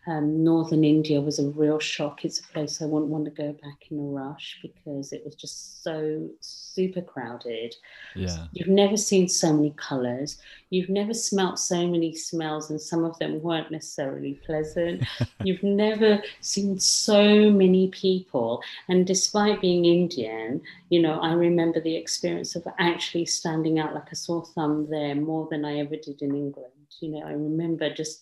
northern India was a real shock. It's a place I wouldn't want to go back in a rush because it was just so super crowded. Yeah. You've never seen so many colors. You've never smelt so many smells, and some of them weren't necessarily pleasant. You've never seen so many people. And despite being Indian, I remember the experience of actually standing out like a sore thumb there more than I ever did in England. I remember just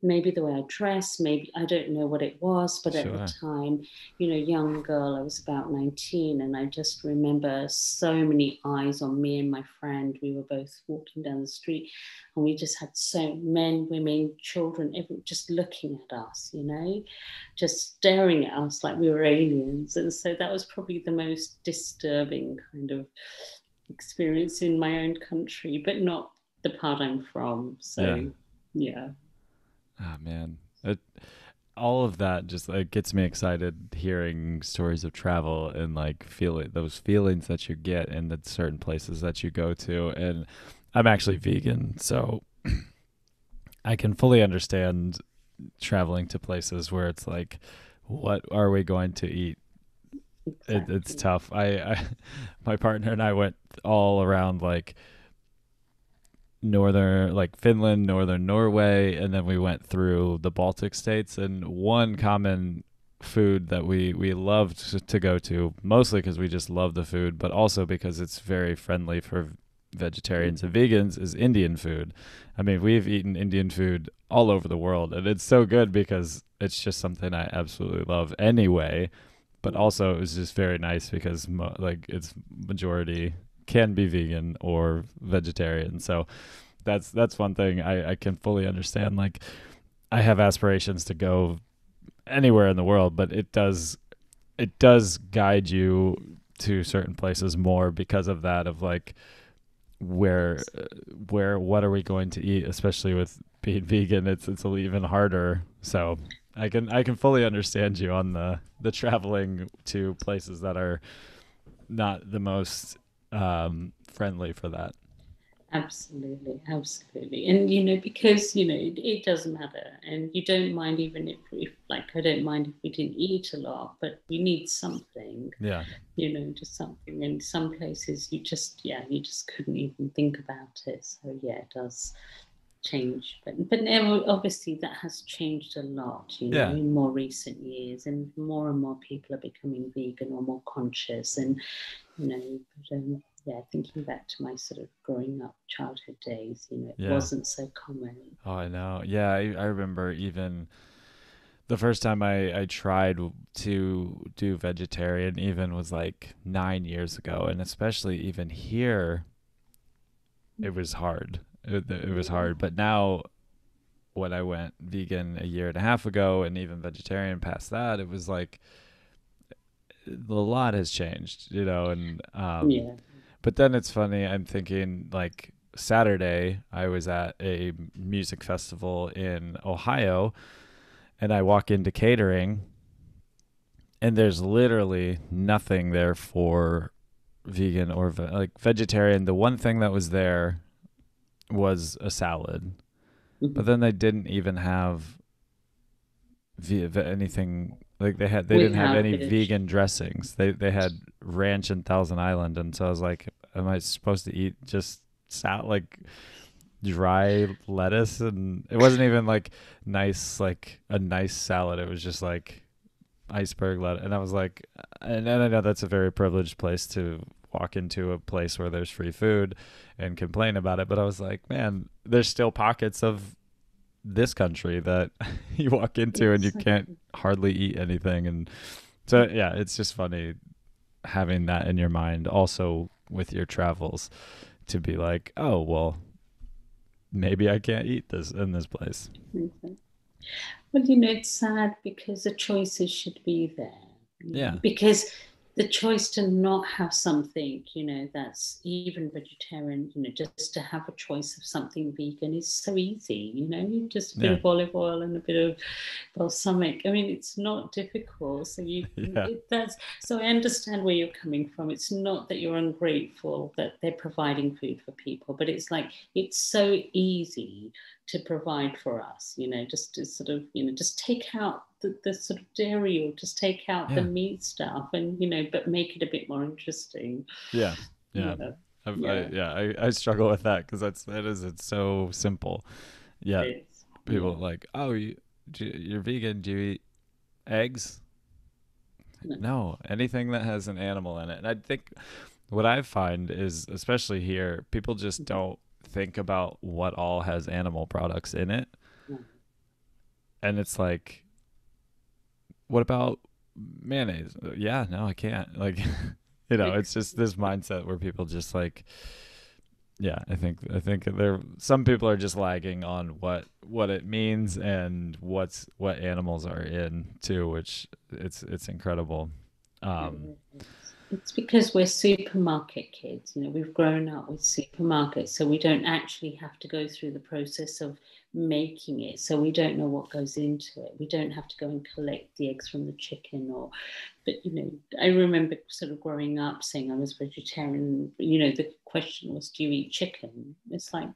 maybe the way I dressed, maybe I don't know what it was, but at the time, young girl, I was about 19, and I just remember so many eyes on me and my friend. We were both walking down the street, and we just had so men, women, children, everyone just looking at us, just staring at us like we were aliens. And so that was probably the most disturbing kind of experience in my own country, but not the part I'm from. So yeah. Oh man, all of that just like gets me excited hearing stories of travel and like those feelings that you get in the certain places that you go to. And I'm actually vegan, so I can fully understand traveling to places where it's like, what are we going to eat? Exactly. It's tough. I my partner and I went all around like northern, like Finland, northern Norway, and then we went through the Baltic states. And one common food that we loved to go to, mostly because we just love the food, but also because it's very friendly for vegetarians and vegans, is Indian food. I mean, we've eaten Indian food all over the world, and it's so good because it's just something I absolutely love anyway. But also it was just very nice because like its majority can be vegan or vegetarian. So that's one thing I can fully understand. Like, I have aspirations to go anywhere in the world, but it does guide you to certain places more because of that, of like where what are we going to eat, especially with being vegan. It's even harder. So I can fully understand you on the traveling to places that are not the most friendly for that. Absolutely. And because it doesn't matter, and you don't mind even if like I don't mind if we didn't eat a lot, but we need something. Yeah. Just something. And some places you just couldn't even think about it. So yeah, it does change, but now obviously that has changed a lot, in more recent years, and more people are becoming vegan or more conscious. And thinking back to my sort of growing up childhood days, it wasn't so common. Oh, I know. Yeah, I remember even the first time I tried to do vegetarian even was like 9 years ago, and especially even here, it was hard. It was hard. But now, when I went vegan a year and a half ago, and even vegetarian past that, it was like a lot has changed, and but then it's funny, I'm thinking like Saturday I was at a music festival in Ohio, and I walk into catering, and there's literally nothing there for vegan or like vegetarian. The one thing that was there was a salad, but then they didn't even have anything. Like they didn't have any vegan dressings. They had ranch and Thousand Island, and so I was like, am I supposed to eat just like dry lettuce? And it wasn't even like a nice salad. It was just like iceberg lettuce. And I was like, and I know that's a very privileged place to walk into, a place where there's free food and complain about it, but I was like, man, there's still pockets of this country that you walk into and you can't hardly eat anything. And so yeah, it's just funny having that in your mind also with your travels, to be like, oh well, maybe I can't eat this in this place. Well, it's sad because the choices should be there. Yeah. Because the choice to not have something, that's even vegetarian, just to have a choice of something vegan is so easy, just a bit Yeah. of olive oil and a bit of balsamic. I mean, it's not difficult. So Yeah. so I understand where you're coming from. It's not that you're ungrateful that they're providing food for people, but it's like, it's so easy to provide for us, just to sort of, just take out the sort of dairy, or just take out the Yeah. meat stuff, and but make it a bit more interesting. Yeah. Yeah. Yeah. I struggle with that because it's so simple. Yeah. It is. People Yeah. like, oh, you're vegan. Do you eat eggs? No, anything that has an animal in it. And I think what I find is, especially here, people just don't think about what all has animal products in it. Mm. And it's like, what about mayonnaise? Yeah, no, I can't. Like, it's just this mindset where people just like, yeah, I think some people are just lagging on what it means and what animals are in too, which it's incredible. It's because we're supermarket kids. We've grown up with supermarkets, so we don't actually have to go through the process of making it. So we don't know what goes into it. We don't have to go and collect the eggs from the chicken, but I remember sort of growing up saying I was vegetarian. The question was, do you eat chicken? It's like,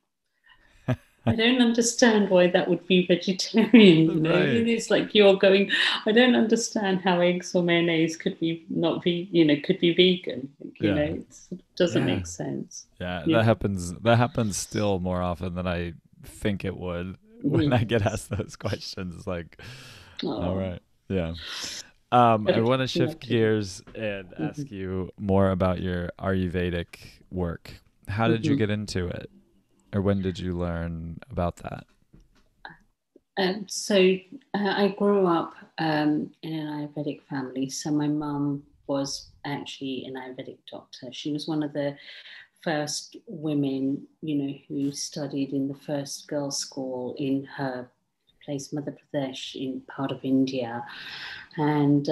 I don't understand why that would be vegetarian. Right. It's like you're going. I don't understand how eggs or mayonnaise could be not be. Could be vegan. Yeah. It doesn't Yeah. make sense. Yeah, that happens still more often than I think it would when I get asked those questions. It's like, all right, yeah. I want to shift gears and ask you more about your Ayurvedic work. How did you get into it, or when did you learn about that? So I grew up in an Ayurvedic family. So my mum was actually an Ayurvedic doctor. She was one of the first women, who studied in the first girls' school in her place, Madhya Pradesh, in part of India. And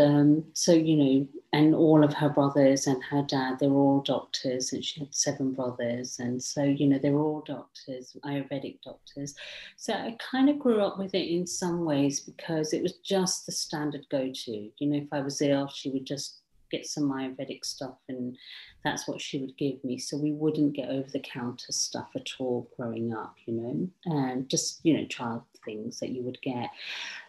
so, and all of her brothers and her dad, they were all doctors, and she had 7 brothers. And so, they were all doctors, Ayurvedic doctors. So I kind of grew up with it in some ways because it was just the standard go-to. If I was ill, she would just get some Ayurvedic stuff, and that's what she would give me. So we wouldn't get over-the-counter stuff at all growing up, and just, trial things that you would get.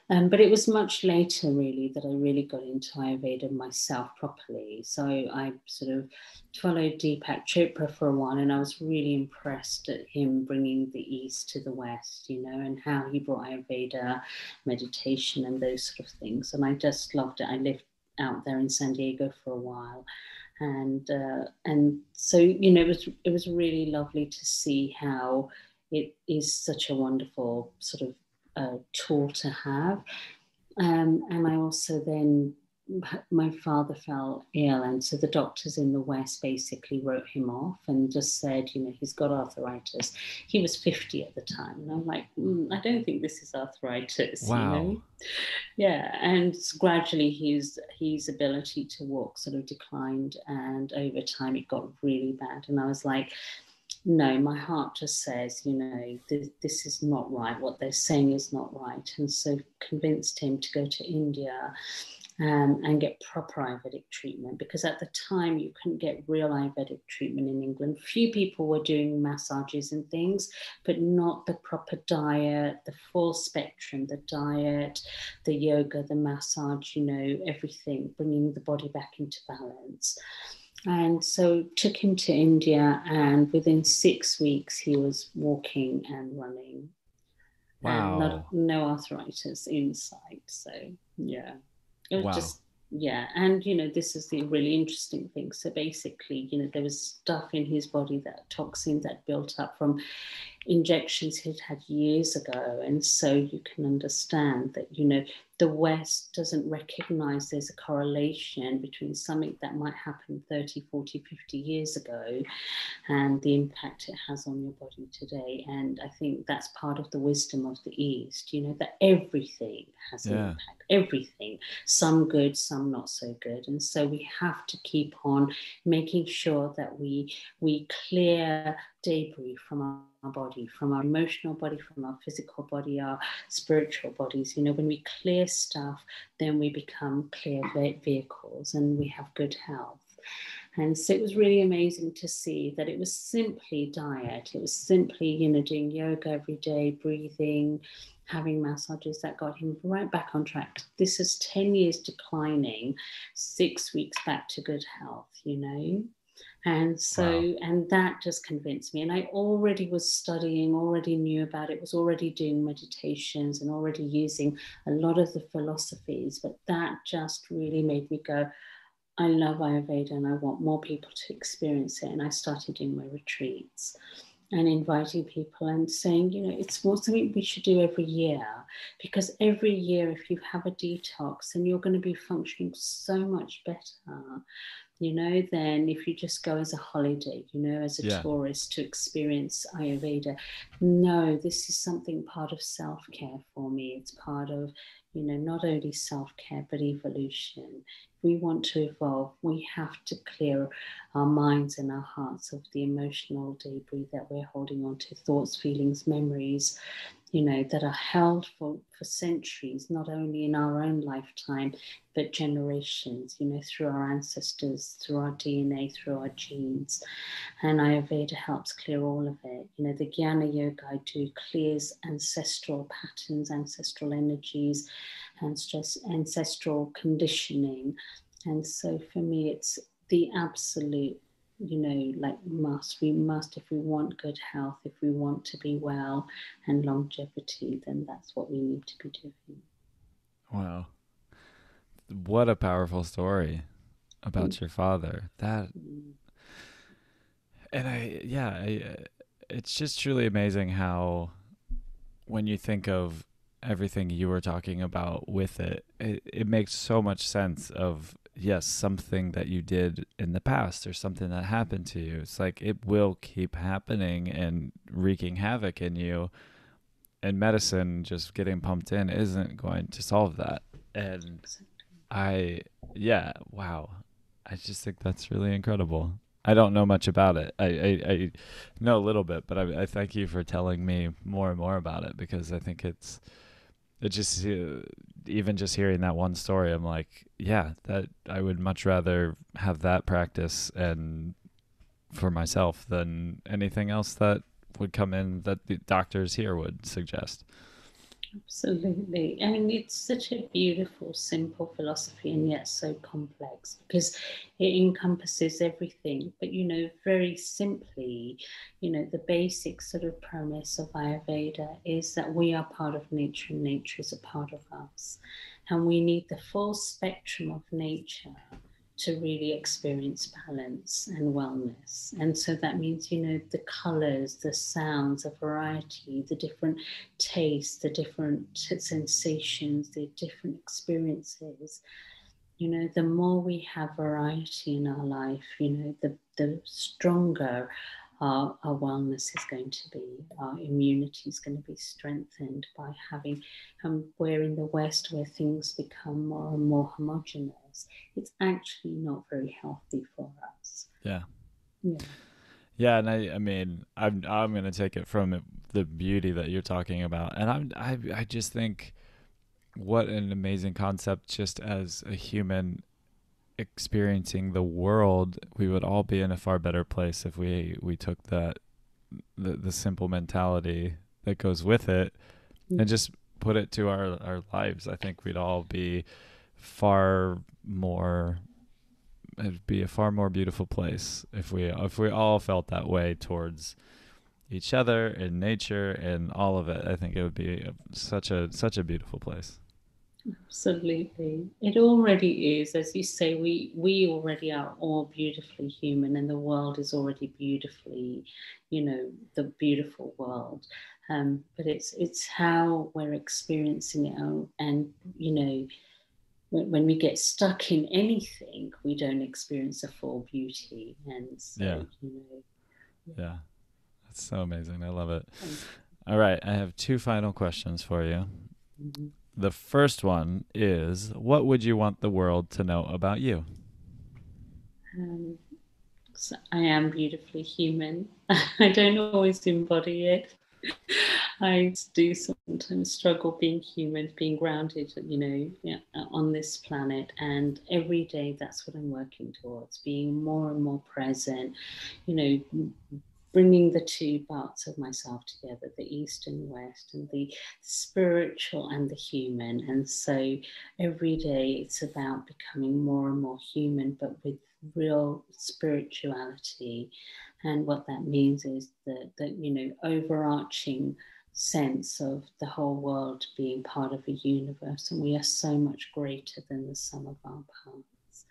But it was much later, really, that I really got into Ayurveda myself properly. So I sort of followed Deepak Chopra for a while, and I was really impressed at him bringing the East to the West, and how he brought Ayurveda, meditation, and those sort of things. And I just loved it. I lived out there in San Diego for a while. And so, it was really lovely to see how it is such a wonderful sort of tool to have. And I also then, my father fell ill, and so the doctors in the West basically wrote him off and just said, he's got arthritis. He was 50 at the time, and I'm like, I don't think this is arthritis. Wow. Yeah, and gradually his ability to walk sort of declined, and over time it got really bad. And I was like, no, my heart just says, this is not right. What they're saying is not right. And so convinced him to go to India and get proper Ayurvedic treatment, because at the time you couldn't get real Ayurvedic treatment in England. Few people were doing massages and things, but not the proper diet, the full spectrum, the diet, the yoga, the massage, everything, bringing the body back into balance. And so took him to India, and within 6 weeks he was walking and running. Wow. And no arthritis in sight. So yeah, it was just, yeah. And this is the really interesting thing. So basically, there was stuff in his body, that toxin that built up from injections he'd had years ago. And so you can understand that, you know, the West doesn't recognize there's a correlation between something that might happen 30, 40, 50 years ago and the impact it has on your body today. And I think that's part of the wisdom of the East, you know, that everything has an impact, everything, some good, some not so good. And so we have to keep on making sure that we clear debris from our body, from our emotional body, from our physical body, our spiritual bodies. You know, when we clear stuff, then we become clear vehicles and we have good health. And so it was really amazing to see that it was simply diet. It was simply, you know, doing yoga every day, breathing, having massages that got him right back on track. This is 10 years declining, 6 weeks back to good health, you know. And so, wow. And that just convinced me. And I already was studying, already knew about it, was already doing meditations and already using a lot of the philosophies. But that just really made me go, I love Ayurveda and I want more people to experience it. And I started doing my retreats and inviting people and saying, you know, it's more something we should do every year, because every year, if you have a detox, then you're going to be functioning so much better, you know, than if you just go as a holiday, you know, as a tourist to experience Ayurveda. No, this is something part of self-care for me. It's part of, you know, not only self-care, but evolution. If we want to evolve, we have to clear our minds and our hearts of the emotional debris that we're holding on to, thoughts, feelings, memories, you know, that are held for centuries, not only in our own lifetime, but generations, you know, through our ancestors, through our DNA, through our genes. And Ayurveda helps clear all of it. You know, the Jnana Yoga I do clears ancestral patterns, ancestral energies, and stress, ancestral conditioning. And so for me, it's the absolute, you know, like we must, if we want good health, if we want to be well and longevity, then that's what we need to be doing. Wow. What a powerful story about your father. That, and it's just truly amazing how, when you think of everything you were talking about with it, it makes so much sense of, yes, something that you did in the past or something that happened to you. It's like it will keep happening and wreaking havoc in you. And medicine just getting pumped in isn't going to solve that. And wow. I just think that's really incredible. I don't know much about it. I know a little bit, but I thank you for telling me more and more about it, because I think it just, even just hearing that one story, I'm like, yeah, that I would much rather have that practice and for myself than anything else that would come in that the doctors here would suggest. Absolutely. I mean, it's such a beautiful, simple philosophy, and yet so complex, because it encompasses everything. But, you know, very simply, you know, the basic sort of premise of Ayurveda is that we are part of nature and nature is a part of us. And we need the full spectrum of nature to really experience balance and wellness. And so that means, you know, the colors, the sounds, the variety, the different tastes, the different sensations, the different experiences. You know, the more we have variety in our life, you know, the stronger our wellness is going to be. Our immunity is going to be strengthened by having, we're in the West where things become more and more homogenous. It's actually not very healthy for us. Yeah. And I mean, I'm going to take it from the beauty that you're talking about, and I just think what an amazing concept. Just as a human experiencing the world, we would all be in a far better place if we took that the simple mentality that goes with it and just put it to our lives. I think we'd all be it'd be a far more beautiful place if we all felt that way towards each other and nature and all of it. I think it would be such a beautiful place. Absolutely. It already is. As you say, we already are all beautifully human, and the world is already beautifully, the beautiful world. But it's how we're experiencing it, and when we get stuck in anything, we don't experience the full beauty. And so, Yeah. yeah. Yeah. That's so amazing. I love it. Thank All right. I have two final questions for you. you. The first one is, what would you want the world to know about you? Um, so I am beautifully human. I don't always embody it. I do sometimes struggle being human, being grounded, yeah, on this planet. And every day, that's what I'm working towards, being more and more present, you know, bringing the two parts of myself together, the East and West, and the spiritual and the human. And so every day it's about becoming more and more human, but with real spirituality. And what that means is that overarching sense of the whole world being part of a universe, and we are so much greater than the sum of our parts.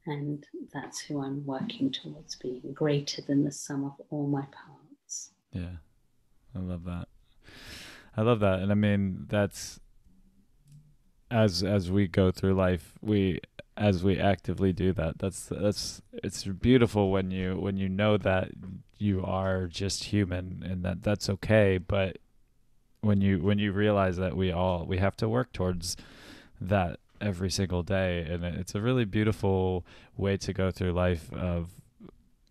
And that's who I'm working towards, being greater than the sum of all my parts. Yeah. I love that. I love that. And I mean, that's as we go through life, as we actively do that, that's it's beautiful when you know that you are just human, and that's okay. But when you realize that we have to work towards that every single day, and it's a really beautiful way to go through life, of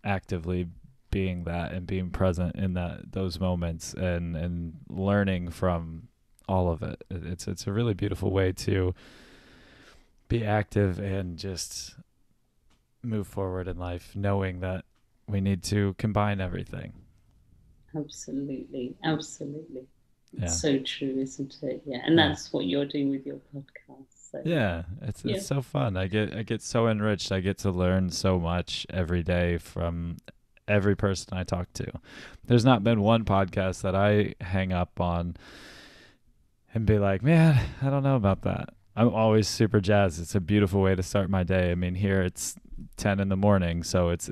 actively being that and being present in those moments, and learning from all of it. It's a really beautiful way to be active and just move forward in life, knowing that we need to combine everything. Absolutely. Absolutely. It's Yeah. so true, isn't it? Yeah. And Yeah. that's what you're doing with your podcast. So, Yeah, it's yeah. it's so fun. I get so enriched. I get to learn so much every day from every person I talk to. There's not been one podcast that I hang up on and be like, "Man, I don't know about that." I'm always super jazzed. It's a beautiful way to start my day. I mean, here it's 10 in the morning, so it's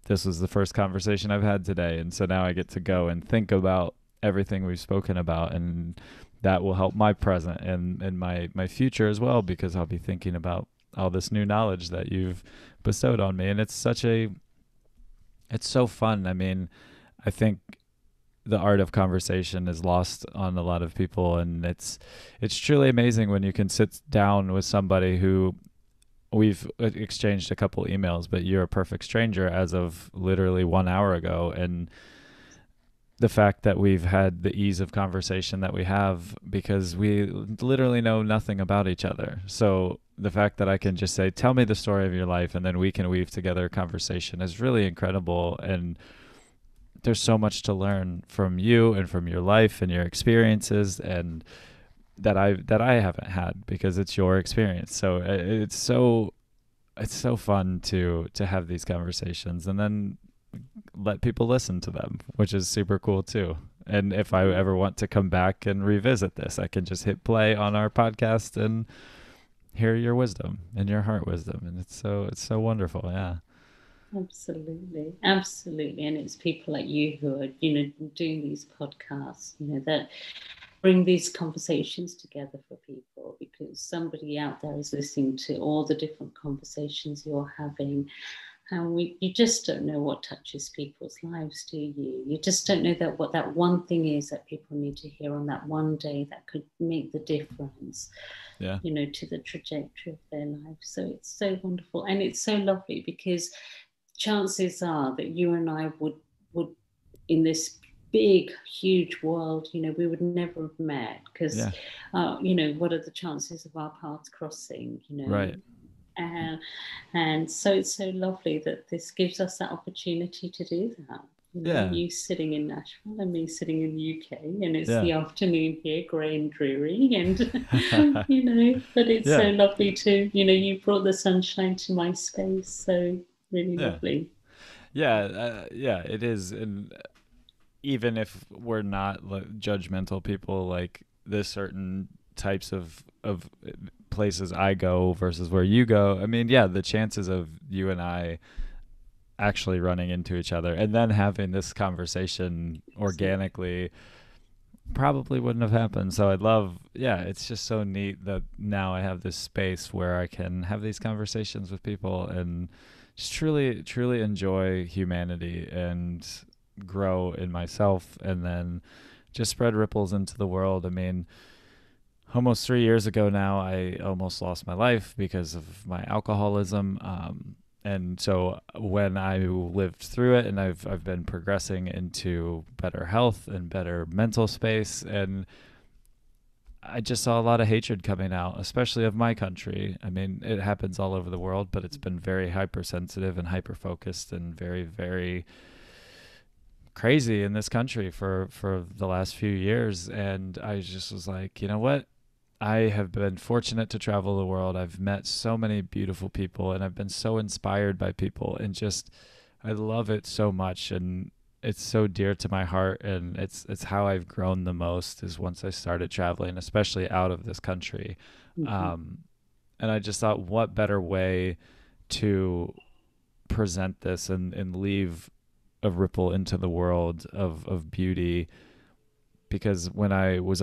this was the first conversation I've had today, and so now I get to go and think about everything we've spoken about, and that will help my present and my future as well, because I'll be thinking about all this new knowledge that you've bestowed on me. And it's so fun. I mean, I think the art of conversation is lost on a lot of people, and it's truly amazing when you can sit down with somebody who we've exchanged a couple emails, but you're a perfect stranger as of literally 1 hour ago. And the fact that we've had the ease of conversation that we have, because we literally know nothing about each other. So the fact that I can just say, tell me the story of your life, and then we can weave together a conversation, is really incredible. And there's so much to learn from you and from your life and your experiences, and that I haven't had, because it's your experience. So it's so fun to have these conversations, and then let people listen to them, which is super cool too. And if I ever want to come back and revisit this, I can just hit play on our podcast and hear your wisdom and your heart wisdom. And it's so wonderful. Yeah. Absolutely. Absolutely. And it's people like you who are, doing these podcasts, that bring these conversations together for people, because somebody out there is listening to all the different conversations you're having. And you just don't know what touches people's lives, do you? You just don't know what that one thing is that people need to hear on that one day that could make the difference, Yeah. to the trajectory of their life. So it's so wonderful. And it's so lovely, because chances are that you and I would in this big, huge world, we would never have met, because, Yeah. what are the chances of our paths crossing, Right. And so it's so lovely that this gives us that opportunity to do that. Yeah. You sitting in Nashville and me sitting in the UK, and it's Yeah. the afternoon here, grey and dreary, and but it's Yeah. so lovely to, you brought the sunshine to my space, so really Yeah. lovely. Yeah, it is. And even if we're not judgmental people, like this certain types of places I go versus where you go, I mean, yeah, the chances of you and I actually running into each other and then having this conversation organically probably wouldn't have happened. So I'd love, yeah, it's just so neat that now I have this space where I can have these conversations with people and just truly, truly enjoy humanity and grow in myself, and then just spread ripples into the world. I mean, almost 3 years ago now, I almost lost my life because of my alcoholism. And so when I lived through it, and I've been progressing into better health and better mental space, and I just saw a lot of hatred coming out, especially of my country. I mean, it happens all over the world, but it's been very hypersensitive and hyper-focused and very, very crazy in this country for the last few years. And I just was like, you know what? I have been fortunate to travel the world. I've met so many beautiful people, and I've been so inspired by people, and just I love it so much, and it's so dear to my heart, and it's how I've grown the most is once I started traveling, especially out of this country. And I just thought, what better way to present this and leave a ripple into the world of beauty, because when I was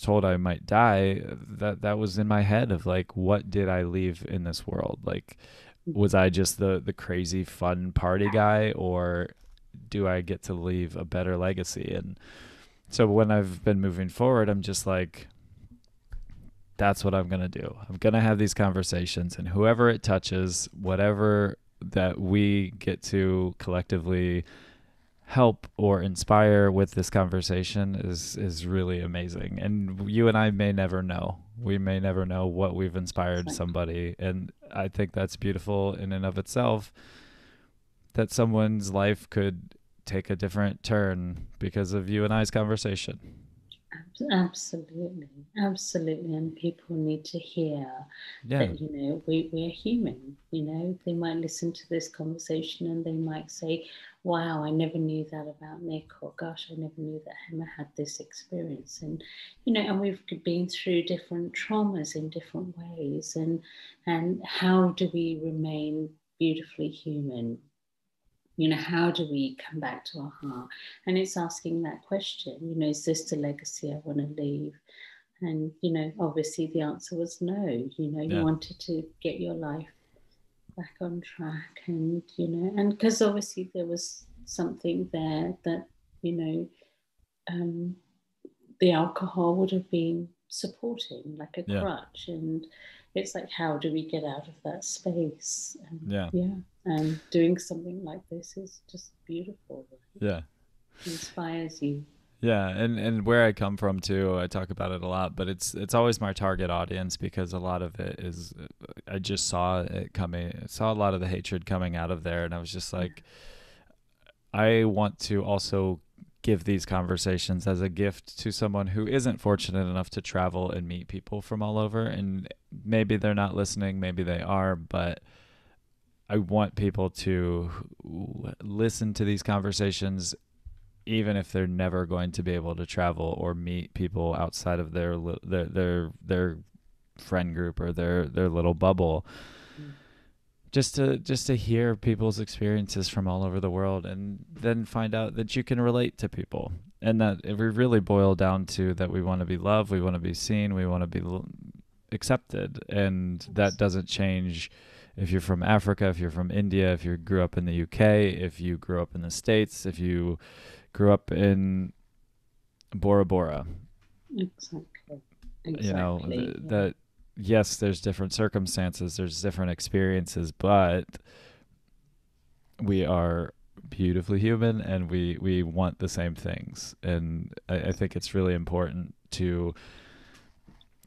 told I might die, that was in my head of like, what did I leave in this world? Like, was I just the crazy fun party guy, or do I get to leave a better legacy? And so when I've been moving forward, I'm just like, that's what I'm going to do. I'm going to have these conversations, and whoever it touches, whatever that we get to collectively help or inspire with this conversation is really amazing. And you and I may never know. We may never know what we've inspired somebody. And I think that's beautiful in and of itself, that someone's life could take a different turn because of you and I's conversation. Absolutely, absolutely. And people need to hear that, we're human. They might listen to this conversation and they might say, wow, I never knew that about Nick, or gosh, I never knew that Hema had this experience. And, and we've been through different traumas in different ways. And how do we remain beautifully human? How do we come back to our heart? And it's asking that question, is this the legacy I want to leave? And, obviously the answer was no. You wanted to get your life back on track, and, and because obviously there was something there that, the alcohol would have been supporting, like a crutch. And it's like, how do we get out of that space? And doing something like this is just beautiful. Yeah. It inspires you. Yeah, and where I come from too, I talk about it a lot, but it's always my target audience, because a lot of it is, I just saw it coming. I saw a lot of the hatred coming out of there, and I was just like, I want to also give these conversations as a gift to someone who isn't fortunate enough to travel and meet people from all over. And maybe they're not listening, maybe they are, but I want people to listen to these conversations, even if they're never going to be able to travel or meet people outside of their friend group or their little bubble. Just to hear people's experiences from all over the world, and then find out that you can relate to people, and that if we really boil down to that, we want to be loved, we want to be seen, we want to be accepted. And that doesn't change if you're from Africa, if you're from India, if you grew up in the UK, if you grew up in the States, if you grew up in Bora Bora. Exactly. That yes, there's different circumstances, there's different experiences, but we are beautifully human, and we want the same things. And I think it's really important to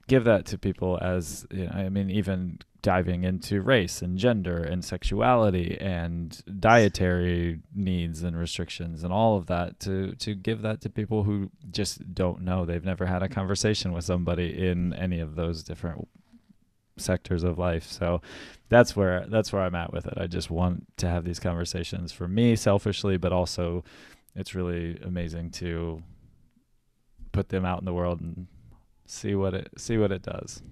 give that to people, as even diving into race and gender and sexuality and dietary needs and restrictions and all of that, to give that to people who just don't know. They've never had a conversation with somebody in any of those different sectors of life. So that's where I'm at with it. I just want to have these conversations for me selfishly, but also it's really amazing to put them out in the world and see what it does.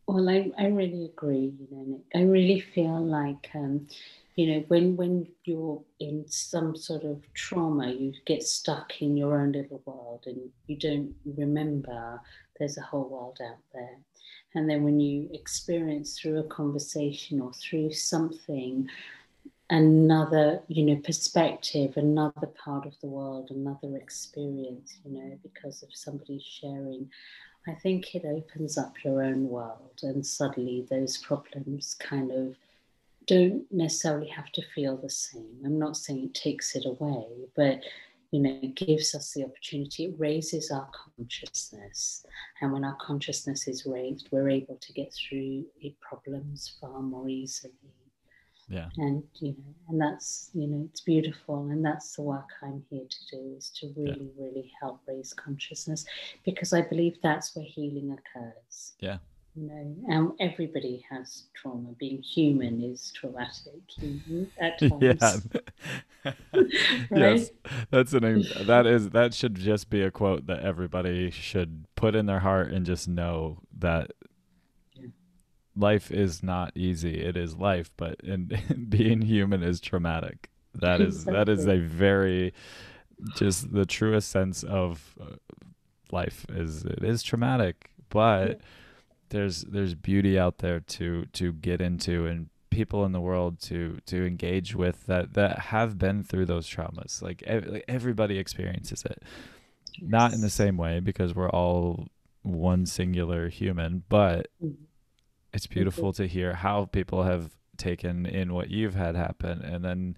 Well, I really agree, Nick. I really feel like, when you're in some sort of trauma, you get stuck in your own little world and you don't remember there's a whole world out there. And then when you experience through a conversation or through something, another, perspective, another part of the world, another experience, because of somebody sharing, I think it opens up your own world, and suddenly those problems kind of don't necessarily have to feel the same. I'm not saying it takes it away, but it gives us the opportunity. It raises our consciousness, and when our consciousness is raised, we're able to get through problems far more easily. Yeah. And and that's it's beautiful, and that's the work I'm here to do, is to really help raise consciousness, because I believe that's where healing occurs. Yeah. And everybody has trauma. Being human is traumatic at times. Yeah. Right? Yes, that should just be a quote that everybody should put in their heart and just know that life is not easy. It is life, but being human is traumatic. That is a very, just the truest sense of life is, it is traumatic, but there's beauty out there to get into, and people in the world to engage with that have been through those traumas. Like everybody experiences it, not in the same way, because we're all one singular human, but it's beautiful to hear how people have taken in what you've had happen and then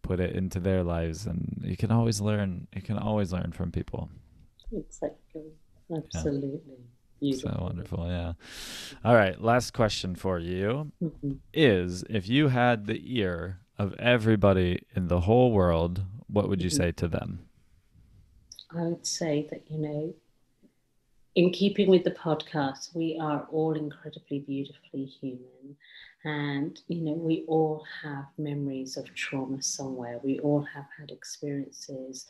put it into their lives. And you can always learn from people. Exactly. Absolutely. Yeah. So wonderful. Yeah. All right. Last question for you is, if you had the ear of everybody in the whole world, what would you say to them? I would say that, in keeping with the podcast, we are all incredibly beautifully human. And, we all have memories of trauma somewhere. We all have had experiences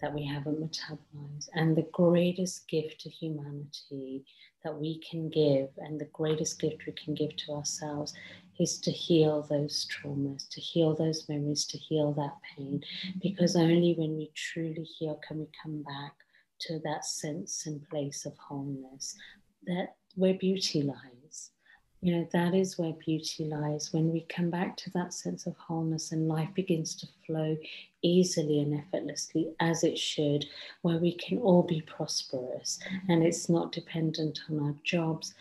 that we haven't metabolized. And the greatest gift to humanity that we can give, and the greatest gift we can give to ourselves, is to heal those traumas, to heal those memories, to heal that pain. Because only when we truly heal can we come back to that sense and place of wholeness, that where beauty lies. That is where beauty lies. When we come back to that sense of wholeness, and life begins to flow easily and effortlessly as it should, where we can all be prosperous and it's not dependent on our jobs.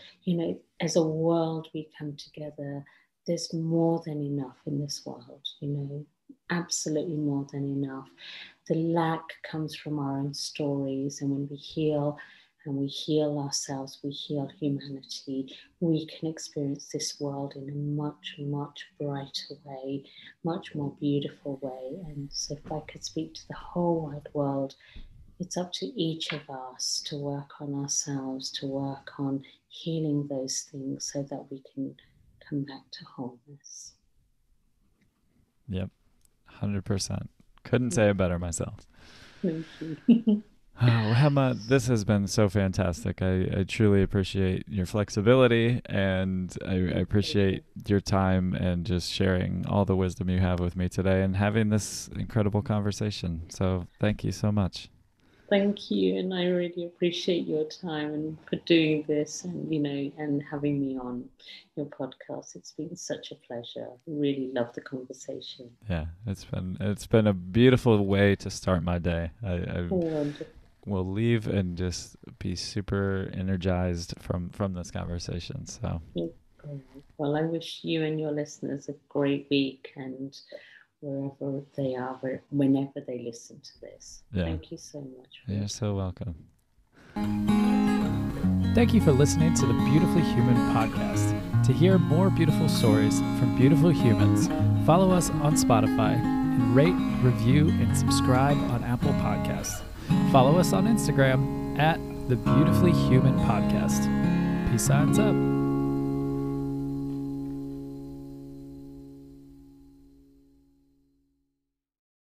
As a world we come together, there's more than enough in this world, absolutely more than enough. The lack comes from our own stories, and when we heal, and we heal ourselves, we heal humanity, we can experience this world in a much, much brighter way, much more beautiful way. And so if I could speak to the whole wide world, it's up to each of us to work on ourselves, to work on healing those things so that we can come back to wholeness. Yep, 100%. Couldn't say it better myself. Thank you. Oh, Hema, this has been so fantastic. I truly appreciate your flexibility, and I appreciate your time and just sharing all the wisdom you have with me today and having this incredible conversation. So thank you so much. Thank you, and I really appreciate your time and for doing this, and and having me on your podcast. It's been such a pleasure. Really love the conversation. Yeah, it's been a beautiful way to start my day. I will leave and just be super energized from this conversation. So, well, I wish you and your listeners a great week, and wherever they are, whenever they listen to this. Yeah. Thank you so much. You're so welcome. Thank you for listening to the Beautifully Human podcast. To hear more beautiful stories from beautiful humans, follow us on Spotify and rate, review, and subscribe on Apple Podcasts. Follow us on Instagram at the Beautifully Human Podcast. Peace signs up.